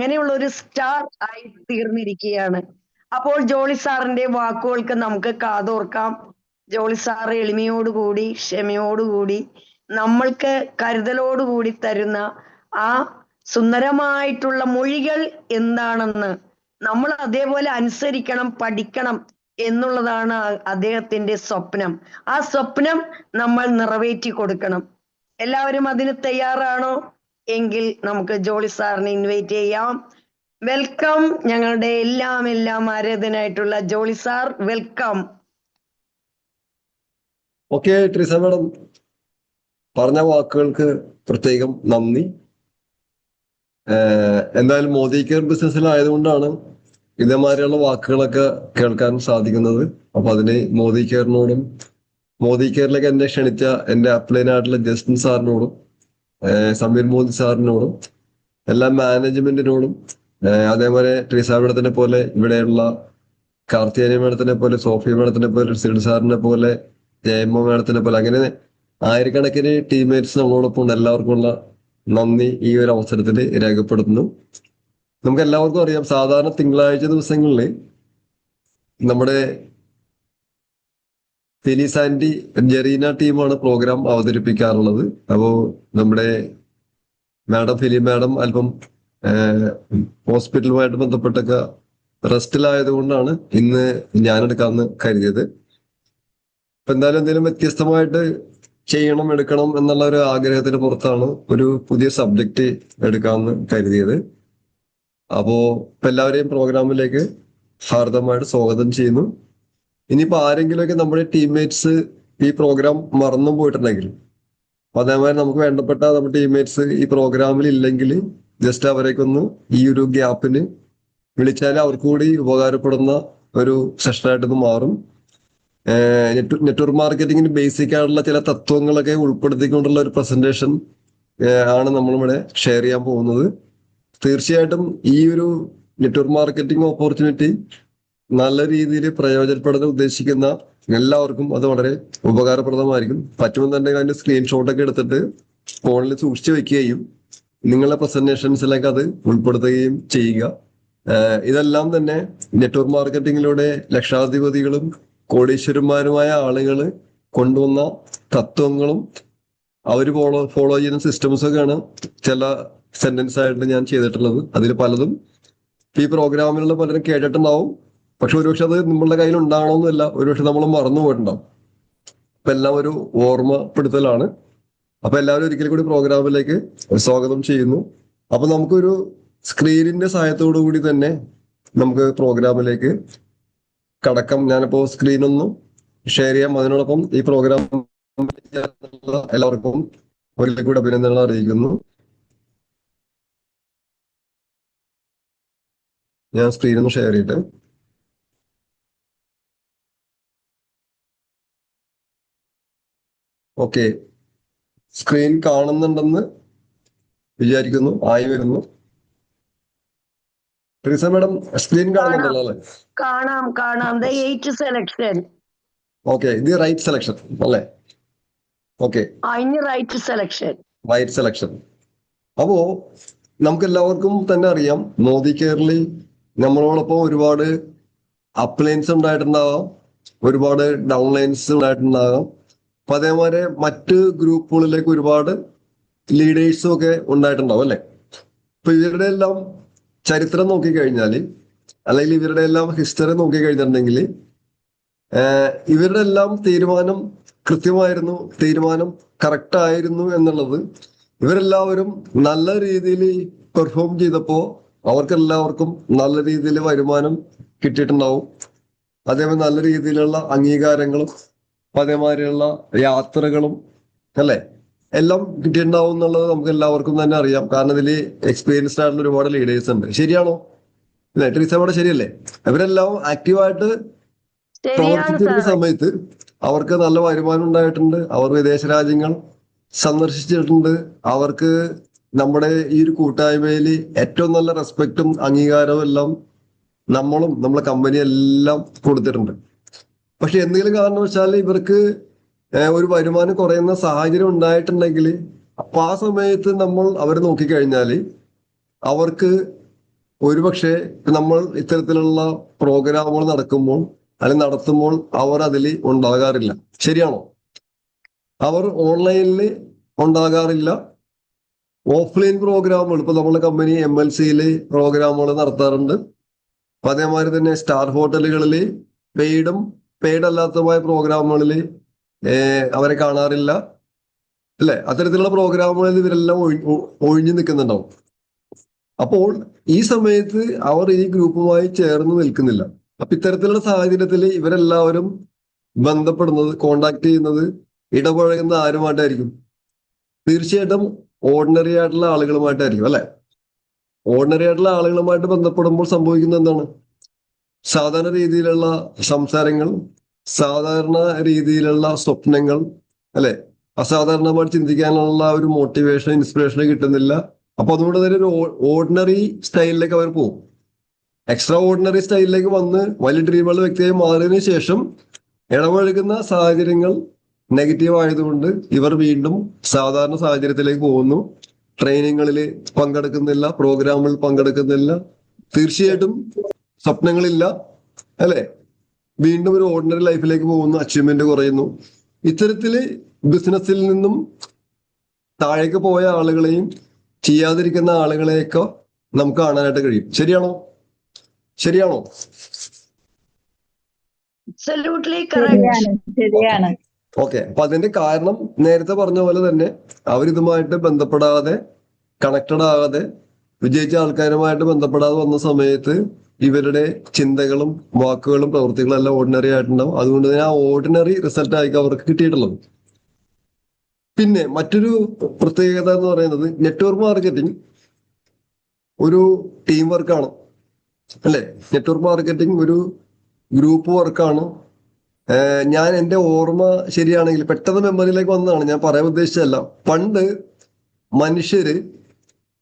അങ്ങനെയുള്ള ഒരു സ്റ്റാർ ആയി തീർന്നിരിക്കുകയാണ്. അപ്പോൾ ജോളി സാറിന്റെ വാക്കുകൾക്ക് നമുക്ക് കാതോർക്കാം. ജോളി സാർ എളിമയോടുകൂടി ക്ഷമയോടുകൂടി നമ്മൾക്ക് കരുതലോടുകൂടി തരുന്ന ആ സുന്ദരമായിട്ടുള്ള മൊഴികൾ എന്താണെന്ന് നമ്മൾ അതേപോലെ അനുസരിക്കണം, പഠിക്കണം എന്നുള്ളതാണ് അദ്ദേഹത്തിന്റെ സ്വപ്നം. ആ സ്വപ്നം നമ്മൾ നിറവേറ്റി കൊടുക്കണം. എല്ലാവരും അതിന് തയ്യാറാണോ? എങ്കിൽ നമുക്ക് ജോളി സാറിനെ ഇൻവൈറ്റ് ചെയ്യാം. വെൽക്കം, ഞങ്ങളുടെ എല്ലാം ആരാധനായിട്ടുള്ള Jolly sir, welcome. Okay Trisa madam, പറഞ്ഞ വാക്കുകൾക്ക് പ്രത്യേകം നന്ദി. എന്തായാലും മോദി കെയർ ബിസിനസ്സിലായതുകൊണ്ടാണ് ഇതേമാതിരിയുള്ള വാക്കുകളൊക്കെ കേൾക്കാൻ സാധിക്കുന്നത്. അപ്പൊ അതിന് മോദി കെയറിനോടും മോദി കെയറിലേക്ക് എന്നെ ക്ഷണിച്ച എന്റെ അപ്ലൈനായിട്ടുള്ള ജസ്റ്റിൻ സാറിനോടും സമീർ മോദി സാറിനോടും എല്ലാ മാനേജ്മെന്റിനോടും അതേപോലെ ട്രീസ മേഡത്തിനെ പോലെ ഇവിടെയുള്ള കാർത്തിയാനി മേഡത്തിനെ പോലെ സോഫിയ മേഡത്തിനെ പോലെ സിഡ് സാറിനെ പോലെ ജയമ്മ മേഡത്തിനെ പോലെ അങ്ങനെ ആയിരക്കണക്കിന് ടീംമേറ്റ്സ് നമ്മളോടൊപ്പം ഉണ്ട്. എല്ലാവർക്കും ഉള്ള നന്ദി ഈ ഒരു അവസരത്തിൽ രേഖപ്പെടുത്തുന്നു. നമുക്ക് എല്ലാവർക്കും അറിയാം, സാധാരണ തിങ്കളാഴ്ച ദിവസങ്ങളിൽ നമ്മുടെ ഫിലിസ് ആൻഡി ജെറീന ടീമാണ് പ്രോഗ്രാം അവതരിപ്പിക്കാറുള്ളത്. അപ്പോ നമ്മുടെ മാഡം ഫിലിം മാഡം അല്പം ഹോസ്പിറ്റലുമായിട്ട് ബന്ധപ്പെട്ടൊക്കെ റെസ്റ്റിലായതുകൊണ്ടാണ് ഇന്ന് ഞാനെടുക്കാമെന്ന് കരുതിയത്. അപ്പൊ എന്തായാലും എന്തെങ്കിലും വ്യത്യസ്തമായിട്ട് ചെയ്യണം, എടുക്കണം എന്നുള്ള ഒരു ആഗ്രഹത്തിന് പുറത്താണ് ഒരു പുതിയ സബ്ജക്റ്റ് എടുക്കാമെന്ന് കരുതിയത്. അപ്പോ ഇപ്പൊ എല്ലാവരെയും പ്രോഗ്രാമിലേക്ക് ഹാർദമായിട്ട് സ്വാഗതം ചെയ്യുന്നു. ഇനിയിപ്പോ ആരെങ്കിലുമൊക്കെ നമ്മുടെ ടീംമേറ്റ്സ് ഈ പ്രോഗ്രാം മറന്നും പോയിട്ടുണ്ടെങ്കിൽ, അതേമാതിരി നമുക്ക് വേണ്ടപ്പെട്ട നമ്മുടെ ടീംമേറ്റ്സ് ഈ പ്രോഗ്രാമിൽ ഇല്ലെങ്കിൽ ജസ്റ്റ് അവരേക്ക് ഒന്ന് ഈ ഒരു ഗ്യാപ്പിന് വിളിച്ചാൽ അവർക്ക് കൂടി ഉപകാരപ്പെടുന്ന ഒരു സെഷനായിട്ടൊന്ന് മാറും. നെറ്റ്വർക്ക് മാർക്കറ്റിംഗിന് ബേസിക് ആയിട്ടുള്ള ചില തത്വങ്ങളൊക്കെ ഉൾപ്പെടുത്തിക്കൊണ്ടുള്ള ഒരു പ്രസന്റേഷൻ ആണ് നമ്മളിവിടെ ഷെയർ ചെയ്യാൻ പോകുന്നത്. തീർച്ചയായിട്ടും ഈ ഒരു നെറ്റ്വർക്ക് മാർക്കറ്റിംഗ് ഓപ്പർച്യൂണിറ്റി നല്ല രീതിയിൽ പ്രയോജനപ്പെടാൻ ഉദ്ദേശിക്കുന്ന എല്ലാവർക്കും അത് വളരെ ഉപകാരപ്രദമായിരിക്കും. പറ്റുമെന്ന് തന്നെ അതിന്റെ സ്ക്രീൻഷോട്ടൊക്കെ എടുത്തിട്ട് ഫോണിൽ സൂക്ഷിച്ചു വെക്കുകയും നിങ്ങളുടെ പ്രസന്റേഷൻസിലേക്ക് അത് ഉൾപ്പെടുത്തുകയും ചെയ്യുക. ഇതെല്ലാം തന്നെ നെറ്റ്വർക്ക് മാർക്കറ്റിംഗിലൂടെ ലക്ഷാധിപതികളും കോടീശ്വരന്മാരുമായ ആളുകൾ കൊണ്ടുവന്ന തത്വങ്ങളും അവർ ഫോളോ ചെയ്യുന്ന സിസ്റ്റംസ് ഒക്കെയാണ് ചില സെന്റൻസ് ആയിട്ട് ഞാൻ ചെയ്തിട്ടുള്ളത്. അതിൽ പലതും ഈ പ്രോഗ്രാമിലുള്ള പലരും കേട്ടിട്ടുണ്ടാവും, പക്ഷെ ഒരുപക്ഷെ അത് നമ്മളുടെ കയ്യിൽ ഉണ്ടാവണമെന്നില്ല, ഒരുപക്ഷെ നമ്മൾ മറന്നു പോയിട്ടുണ്ടാവും. അപ്പൊ എല്ലാം ഒരു ഓർമ്മപ്പെടുത്തലാണ്. അപ്പൊ എല്ലാവരും ഒരിക്കൽ കൂടി പ്രോഗ്രാമിലേക്ക് സ്വാഗതം ചെയ്യുന്നു. അപ്പൊ നമുക്കൊരു സ്ക്രീനിന്റെ സഹായത്തോടു കൂടി തന്നെ നമുക്ക് പ്രോഗ്രാമിലേക്ക് കടക്കാം. ഞാനിപ്പോ സ്ക്രീനൊന്നും ഷെയർ ചെയ്യാം. അതിനോടൊപ്പം ഈ പ്രോഗ്രാം എല്ലാവർക്കും ഒരിക്കൽ കൂടി അഭിനന്ദനങ്ങൾ അറിയിക്കുന്നു. ഞാൻ സ്ക്രീനൊന്ന് ഷെയർ ചെയ്തിട്ട് ഓക്കെ, സ്ക്രീൻ കാണുന്നുണ്ടെന്ന് വിചാരിക്കുന്നു. ആയി വരുന്നു. ട്രീസ മാഡം സ്ക്രീൻ കാണുന്നുണ്ടല്ലോ അല്ലെ? കാണാം. സെലക്ഷൻ. ഓക്കെ, ഇത് റൈറ്റ് സെലക്ഷൻ അല്ലേ? Okay, right selection. അപ്പോ നമുക്ക് എല്ലാവർക്കും തന്നെ അറിയാം, മോദി കെയറിൽ നമ്മളോടൊപ്പം ഒരുപാട് അപ്ലൈൻസ് ഉണ്ടായിട്ടുണ്ടാകാം, ഒരുപാട് ഡൗൺലൈൻസ് ഉണ്ടായിട്ടുണ്ടാകാം. അപ്പൊ അതേമാതിരി മറ്റ് ഗ്രൂപ്പുകളിലേക്ക് ഒരുപാട് ലീഡേഴ്സും ഒക്കെ ഉണ്ടായിട്ടുണ്ടാവും അല്ലെ? അപ്പൊ ഇവരുടെ എല്ലാം ചരിത്രം നോക്കിക്കഴിഞ്ഞാൽ, അല്ലെങ്കിൽ ഇവരുടെ എല്ലാം ഹിസ്റ്ററി നോക്കിക്കഴിഞ്ഞിട്ടുണ്ടെങ്കിൽ ഇവരുടെ എല്ലാം തീരുമാനം കൃത്യമായിരുന്നു, തീരുമാനം കറക്റ്റ് ആയിരുന്നു എന്നുള്ളത് ഇവരെല്ലാവരും നല്ല രീതിയിൽ പെർഫോം ചെയ്തപ്പോ അവർക്കെല്ലാവർക്കും നല്ല രീതിയിൽ വരുമാനം കിട്ടിയിട്ടുണ്ടാവും. അതേപോലെ നല്ല രീതിയിലുള്ള അംഗീകാരങ്ങളും അതേമാതിരിയുള്ള യാത്രകളും അല്ലെ എല്ലാം കിട്ടിയിട്ടുണ്ടാവും എന്നുള്ളത് നമുക്ക് എല്ലാവർക്കും തന്നെ അറിയാം. കാരണം ഇതിൽ എക്സ്പീരിയൻസ്ഡ് ആയിട്ടുള്ള ഒരുപാട് ലീഡേഴ്സ് ഉണ്ട്. ശരിയാണോ? അല്ലെ ട്രീസ അവിടെ ശരിയല്ലേ? ഇവരെല്ലാം ആക്റ്റീവായിട്ട് പ്രവർത്തിച്ചിരുന്ന സമയത്ത് അവർക്ക് നല്ല വരുമാനം ഉണ്ടായിട്ടുണ്ട്. അവർ വിദേശ രാജ്യങ്ങൾ സന്ദർശിച്ചിട്ടുണ്ട്. അവർക്ക് നമ്മുടെ ഈ ഒരു കൂട്ടായ്മയിൽ ഏറ്റവും നല്ല റെസ്പെക്റ്റും അംഗീകാരവും എല്ലാം നമ്മളും നമ്മളെ കമ്പനി എല്ലാം കൊടുത്തിട്ടുണ്ട്. പക്ഷെ എന്തെങ്കിലും കാരണവശാൽ ഇവർക്ക് ഒരു വരുമാനം കുറയുന്ന സാഹചര്യം ഉണ്ടായിട്ടുണ്ടെങ്കിൽ അപ്പൊ ആ സമയത്ത് നമ്മൾ അവരെ നോക്കിക്കഴിഞ്ഞാൽ അവർക്ക് ഒരുപക്ഷെ നമ്മൾ ഇത്തരത്തിലുള്ള പ്രോഗ്രാമുകൾ നടക്കുമ്പോൾ അല്ലെങ്കിൽ നടത്തുമ്പോൾ അവർ അതിൽ ഉണ്ടാകാറില്ല. ശരിയാണോ? അവർ ഓൺലൈനിൽ ഉണ്ടാകാറില്ല. ഓഫ്ലൈൻ പ്രോഗ്രാമുകൾ ഇപ്പൊ നമ്മുടെ കമ്പനി MLCയിൽ പ്രോഗ്രാമുകൾ നടത്താറുണ്ട്. അപ്പൊ അതേമാതിരി തന്നെ സ്റ്റാർ ഹോട്ടലുകളിൽ പെയ്ഡും പെയ്ഡ് അല്ലാത്തതുമായ പ്രോഗ്രാമുകളിൽ അവരെ കാണാറില്ല, അല്ലെ? അത്തരത്തിലുള്ള പ്രോഗ്രാമുകളിൽ ഇവരെല്ലാം ഒഴിഞ്ഞു നിൽക്കുന്നുണ്ടാവും. അപ്പോൾ ഈ സമയത്ത് അവർ ഈ ഗ്രൂപ്പുമായി ചേർന്ന് നിൽക്കുന്നില്ല. അപ്പൊ ഇത്തരത്തിലുള്ള സാഹചര്യത്തിൽ ഇവരെല്ലാവരും ബന്ധപ്പെടുന്നത്, കോണ്ടാക്ട് ചെയ്യുന്നത്, ഇടപഴകുന്ന ആരുമായിട്ടായിരിക്കും? തീർച്ചയായിട്ടും ഓർഡിനറി ആയിട്ടുള്ള ആളുകളുമായിട്ടായിരിക്കും, അല്ലെ? ഓർഡിനറി ആയിട്ടുള്ള ആളുകളുമായിട്ട് ബന്ധപ്പെടുമ്പോൾ സംഭവിക്കുന്നത് എന്താണ്? സാധാരണ രീതിയിലുള്ള സംസാരങ്ങൾ, സാധാരണ രീതിയിലുള്ള സ്വപ്നങ്ങൾ, അല്ലെ? അസാധാരണമായിട്ട് ചിന്തിക്കാനുള്ള ഒരു മോട്ടിവേഷൻ, ഇൻസ്പിറേഷൻ കിട്ടുന്നില്ല. അപ്പൊ അതുകൊണ്ട് തന്നെ ഒരു ഓർഡിനറി സ്റ്റൈലിലേക്ക് അവർ പോകും. എക്സ്ട്രാ ഓർഡിനറി സ്റ്റൈലിലേക്ക് വന്ന് വലിയ ഡ്രീമുള്ള വ്യക്തിയായി മാറിയതിനു ശേഷം ഇടപഴകുന്ന സാഹചര്യങ്ങൾ നെഗറ്റീവ് ആയതുകൊണ്ട് ഇവർ വീണ്ടും സാധാരണ സാഹചര്യത്തിലേക്ക് പോകുന്നു. ട്രെയിനിങ്ങളിൽ പങ്കെടുക്കുന്നില്ല, പ്രോഗ്രാമുകളിൽ പങ്കെടുക്കുന്നില്ല, തീർച്ചയായിട്ടും സ്വപ്നങ്ങളില്ല, അല്ലെ? വീണ്ടും ഒരു ഓർഡിനറി ലൈഫിലേക്ക് പോകുന്നു, അച്ചീവ്മെന്റ് കുറയുന്നു. ഇത്തരത്തില് ബിസിനസ്സിൽ നിന്നും താഴേക്ക് പോയ ആളുകളെയും ചെയ്യാതിരിക്കുന്ന ആളുകളെയൊക്കെ നമുക്ക് കാണാനായിട്ട് കഴിയും. ശരിയാണോ? ശരിയാണോ? ശരിയാണ്. ഓക്കെ. അപ്പൊ അതിന്റെ കാരണം നേരത്തെ പറഞ്ഞ പോലെ തന്നെ അവരിതുമായിട്ട് ബന്ധപ്പെടാതെ, കണക്റ്റഡ് ആകാതെ, വിജയിച്ച ആൾക്കാരുമായിട്ട് ബന്ധപ്പെടാതെ വന്ന സമയത്ത് ഇവരുടെ ചിന്തകളും വാക്കുകളും പ്രവൃത്തികളും എല്ലാം ഓർഡിനറി ആയിട്ടുണ്ടാവും. അതുകൊണ്ട് തന്നെ ആ ഓർഡിനറി റിസൾട്ട് ആയിരിക്കും അവർക്ക് കിട്ടിയിട്ടുള്ളത്. പിന്നെ മറ്റൊരു പ്രത്യേകത എന്ന് പറയുന്നത് നെറ്റ്വർക്ക് മാർക്കറ്റിംഗ് ഒരു ടീം വർക്കാണ്, അല്ലെ? നെറ്റ്വർക്ക് മാർക്കറ്റിംഗ് ഒരു ഗ്രൂപ്പ് വർക്കാണ്. ഞാൻ എൻ്റെ ഓർമ്മ ശരിയാണെങ്കിൽ പെട്ടെന്ന് മെമ്മറിയിലേക്ക് വന്നതാണ്, ഞാൻ പറയാൻ ഉദ്ദേശിച്ചതല്ല. പണ്ട് മനുഷ്യര്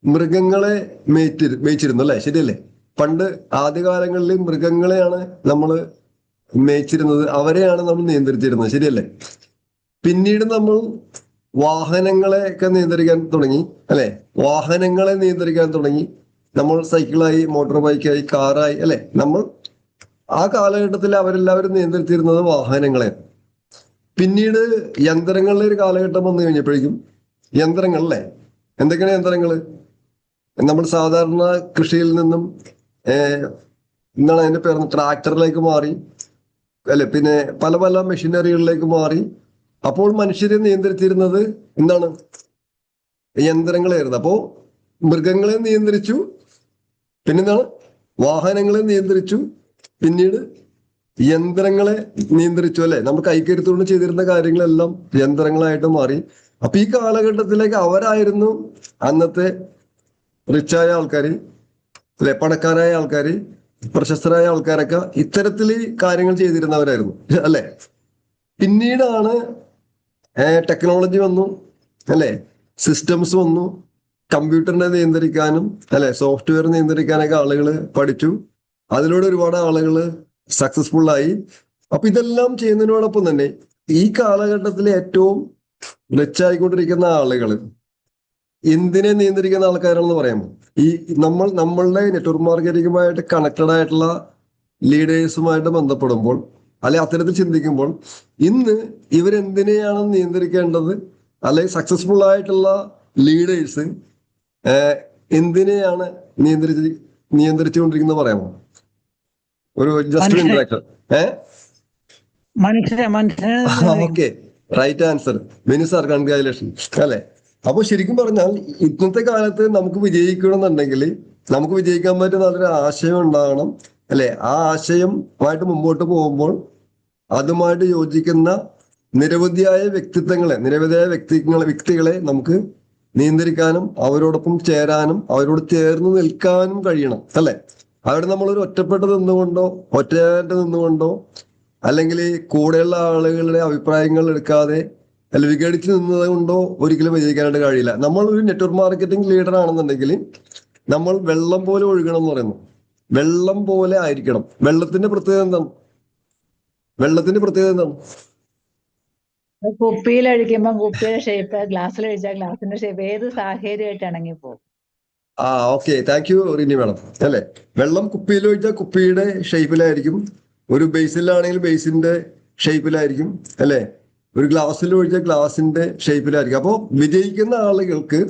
മൃഗങ്ങളെ മേയിച്ചിരുന്നു, അല്ലെ? ശരിയല്ലേ? പണ്ട് ആദ്യകാലങ്ങളിൽ മൃഗങ്ങളെയാണ് നമ്മൾ മേയിച്ചിരുന്നത്, അവരെയാണ് നമ്മൾ നിയന്ത്രിച്ചിരുന്നത്, ശരിയല്ലേ? പിന്നീട് നമ്മൾ വാഹനങ്ങളെ ഒക്കെ നിയന്ത്രിക്കാൻ തുടങ്ങി, അല്ലെ? വാഹനങ്ങളെ നിയന്ത്രിക്കാൻ തുടങ്ങി. നമ്മൾ സൈക്കിളായി, മോട്ടോർ ബൈക്കായി, കാറായി, അല്ലെ? നമ്മൾ ആ കാലഘട്ടത്തിൽ അവരെല്ലാവരും നിയന്ത്രിച്ചിരുന്നത് വാഹനങ്ങളെ. പിന്നീട് യന്ത്രങ്ങളുടെ ഒരു കാലഘട്ടം വന്നു കഴിഞ്ഞപ്പോഴേക്കും യന്ത്രങ്ങൾ, അല്ലെ? എന്തൊക്കെയാണ് യന്ത്രങ്ങള്? നമ്മൾ സാധാരണ കൃഷിയിൽ നിന്നും എന്താണ് അതിന്റെ പേര്, ട്രാക്ടറിലേക്ക് മാറി, അല്ലെ? പിന്നെ പല പല മെഷീനറികളിലേക്ക് മാറി. അപ്പോൾ മനുഷ്യരെ നിയന്ത്രിച്ചിരുന്നത് എന്താണ്? യന്ത്രങ്ങളായിരുന്നു. അപ്പോ മൃഗങ്ങളെ നിയന്ത്രിച്ചു, പിന്നെന്താണ്? വാഹനങ്ങളെ നിയന്ത്രിച്ചു, പിന്നീട് യന്ത്രങ്ങളെ നിയന്ത്രിച്ചു, അല്ലെ? നമ്മൾ കൈക്കരുത്തുകൊണ്ട് ചെയ്തിരുന്ന കാര്യങ്ങളെല്ലാം യന്ത്രങ്ങളായിട്ട് മാറി. അപ്പൊ ഈ കാലഘട്ടത്തിലേക്ക് അവരായിരുന്നു അന്നത്തെ റിച്ചായ ആൾക്കാര്, അല്ലെ? പണക്കാരായ ആൾക്കാര്, പ്രശസ്തരായ ആൾക്കാരൊക്കെ ഇത്തരത്തിൽ കാര്യങ്ങൾ ചെയ്തിരുന്നവരായിരുന്നു, അല്ലെ? പിന്നീടാണ് ടെക്നോളജി വന്നു, അല്ലെ? സിസ്റ്റംസ് വന്നു. കമ്പ്യൂട്ടറിനെ നിയന്ത്രിക്കാനും, അല്ലെ, സോഫ്റ്റ്വെയർ നിയന്ത്രിക്കാനൊക്കെ ആളുകൾ പഠിച്ചു. അതിലൂടെ ഒരുപാട് ആളുകൾ സക്സസ്ഫുൾ ആയി. അപ്പൊ ഇതെല്ലാം ചെയ്യുന്നതിനോടൊപ്പം തന്നെ ഈ കാലഘട്ടത്തിൽ ഏറ്റവും റിച്ച് ആയിക്കൊണ്ടിരിക്കുന്ന ആളുകൾ എന്തിനെ നിയന്ത്രിക്കുന്ന ആൾക്കാരാണെന്ന് പറയുമ്പോൾ ഈ നമ്മളുടെ നെറ്റ്വർക്ക് മാർക്കറ്റിംഗുമായിട്ട് കണക്റ്റഡ് ആയിട്ടുള്ള ലീഡേഴ്സുമായിട്ട് ബന്ധപ്പെടുമ്പോൾ, അല്ലെ അത്തരത്തിൽ ചിന്തിക്കുമ്പോൾ ഇന്ന് ഇവരെന്തിനെയാണ് നിയന്ത്രിക്കേണ്ടത്, അല്ലെ സക്സസ്ഫുൾ ആയിട്ടുള്ള ലീഡേഴ്സ് എന്തിനെയാണ് നിയന്ത്രിച്ചുകൊണ്ടിരിക്കുന്നത് പറയാമോ? ഒരു just interaction. Okay, right answer. Many sir, congratulation, അല്ലെ? അപ്പൊ ശരിക്കും പറഞ്ഞാൽ ഇന്നത്തെ കാലത്ത് നമുക്ക് വിജയിക്കണമെന്നുണ്ടെങ്കിൽ നമുക്ക് വിജയിക്കാൻ പറ്റുന്ന നല്ലൊരു ആശയം ഉണ്ടാകണം, അല്ലെ? ആ ആശയമായിട്ട് മുമ്പോട്ട് പോകുമ്പോൾ അതുമായിട്ട് യോജിക്കുന്ന നിരവധിയായ വ്യക്തികളെ നമുക്ക് നിയന്ത്രിക്കാനും അവരോടൊപ്പം ചേരാനും അവരോട് ചേർന്ന് നിൽക്കാനും കഴിയണം, അല്ലെ? അവിടെ നമ്മളൊരു ഒറ്റപ്പെട്ട് നിന്നുകൊണ്ടോ അല്ലെങ്കിൽ കൂടെയുള്ള ആളുകളുടെ അഭിപ്രായങ്ങൾ എടുക്കാതെ അല്ല വിഘടിച്ച് നിന്നത് കൊണ്ടോ ഒരിക്കലും വിജയിക്കാനായിട്ട് കഴിയില്ല. നമ്മൾ ഒരു നെറ്റ്വർക്ക് മാർക്കറ്റിംഗ് ലീഡർ ആണെന്നുണ്ടെങ്കിൽ നമ്മൾ വെള്ളം പോലെ ഒഴുകണം എന്ന് പറയുന്നു. വെള്ളം പോലെ ആയിരിക്കണം. വെള്ളത്തിന്റെ പ്രത്യേകത എന്താണ്? കുപ്പിയിൽ ഒഴിക്കുമ്പോൾ കുപ്പിയുടെ ഷേപ്പ്, ഗ്ലാസ്സിൽ ഒഴിച്ചാൽ ഗ്ലാസിന്റെ ഷേപ്പ്, ഏത് സാഹചര്യമായിട്ട് ഇണങ്ങി പോകും. Okay, thank U Rini madam. അല്ലെ, വെള്ളം കുപ്പിയിൽ ഒഴിച്ചാൽ കുപ്പിയുടെ ഷേപ്പിലായിരിക്കും, ഒരു ബേസിലാണെങ്കിൽ ബേസിന്റെ ഷേപ്പിലായിരിക്കും, അല്ലെ, ഒരു ഗ്ലാസ്സിൽ ഒഴിച്ചാൽ ഗ്ലാസിന്റെ ഷേപ്പിലായിരിക്കും. അപ്പോൾ വിജയിക്കുന്ന ആളുകൾക്ക്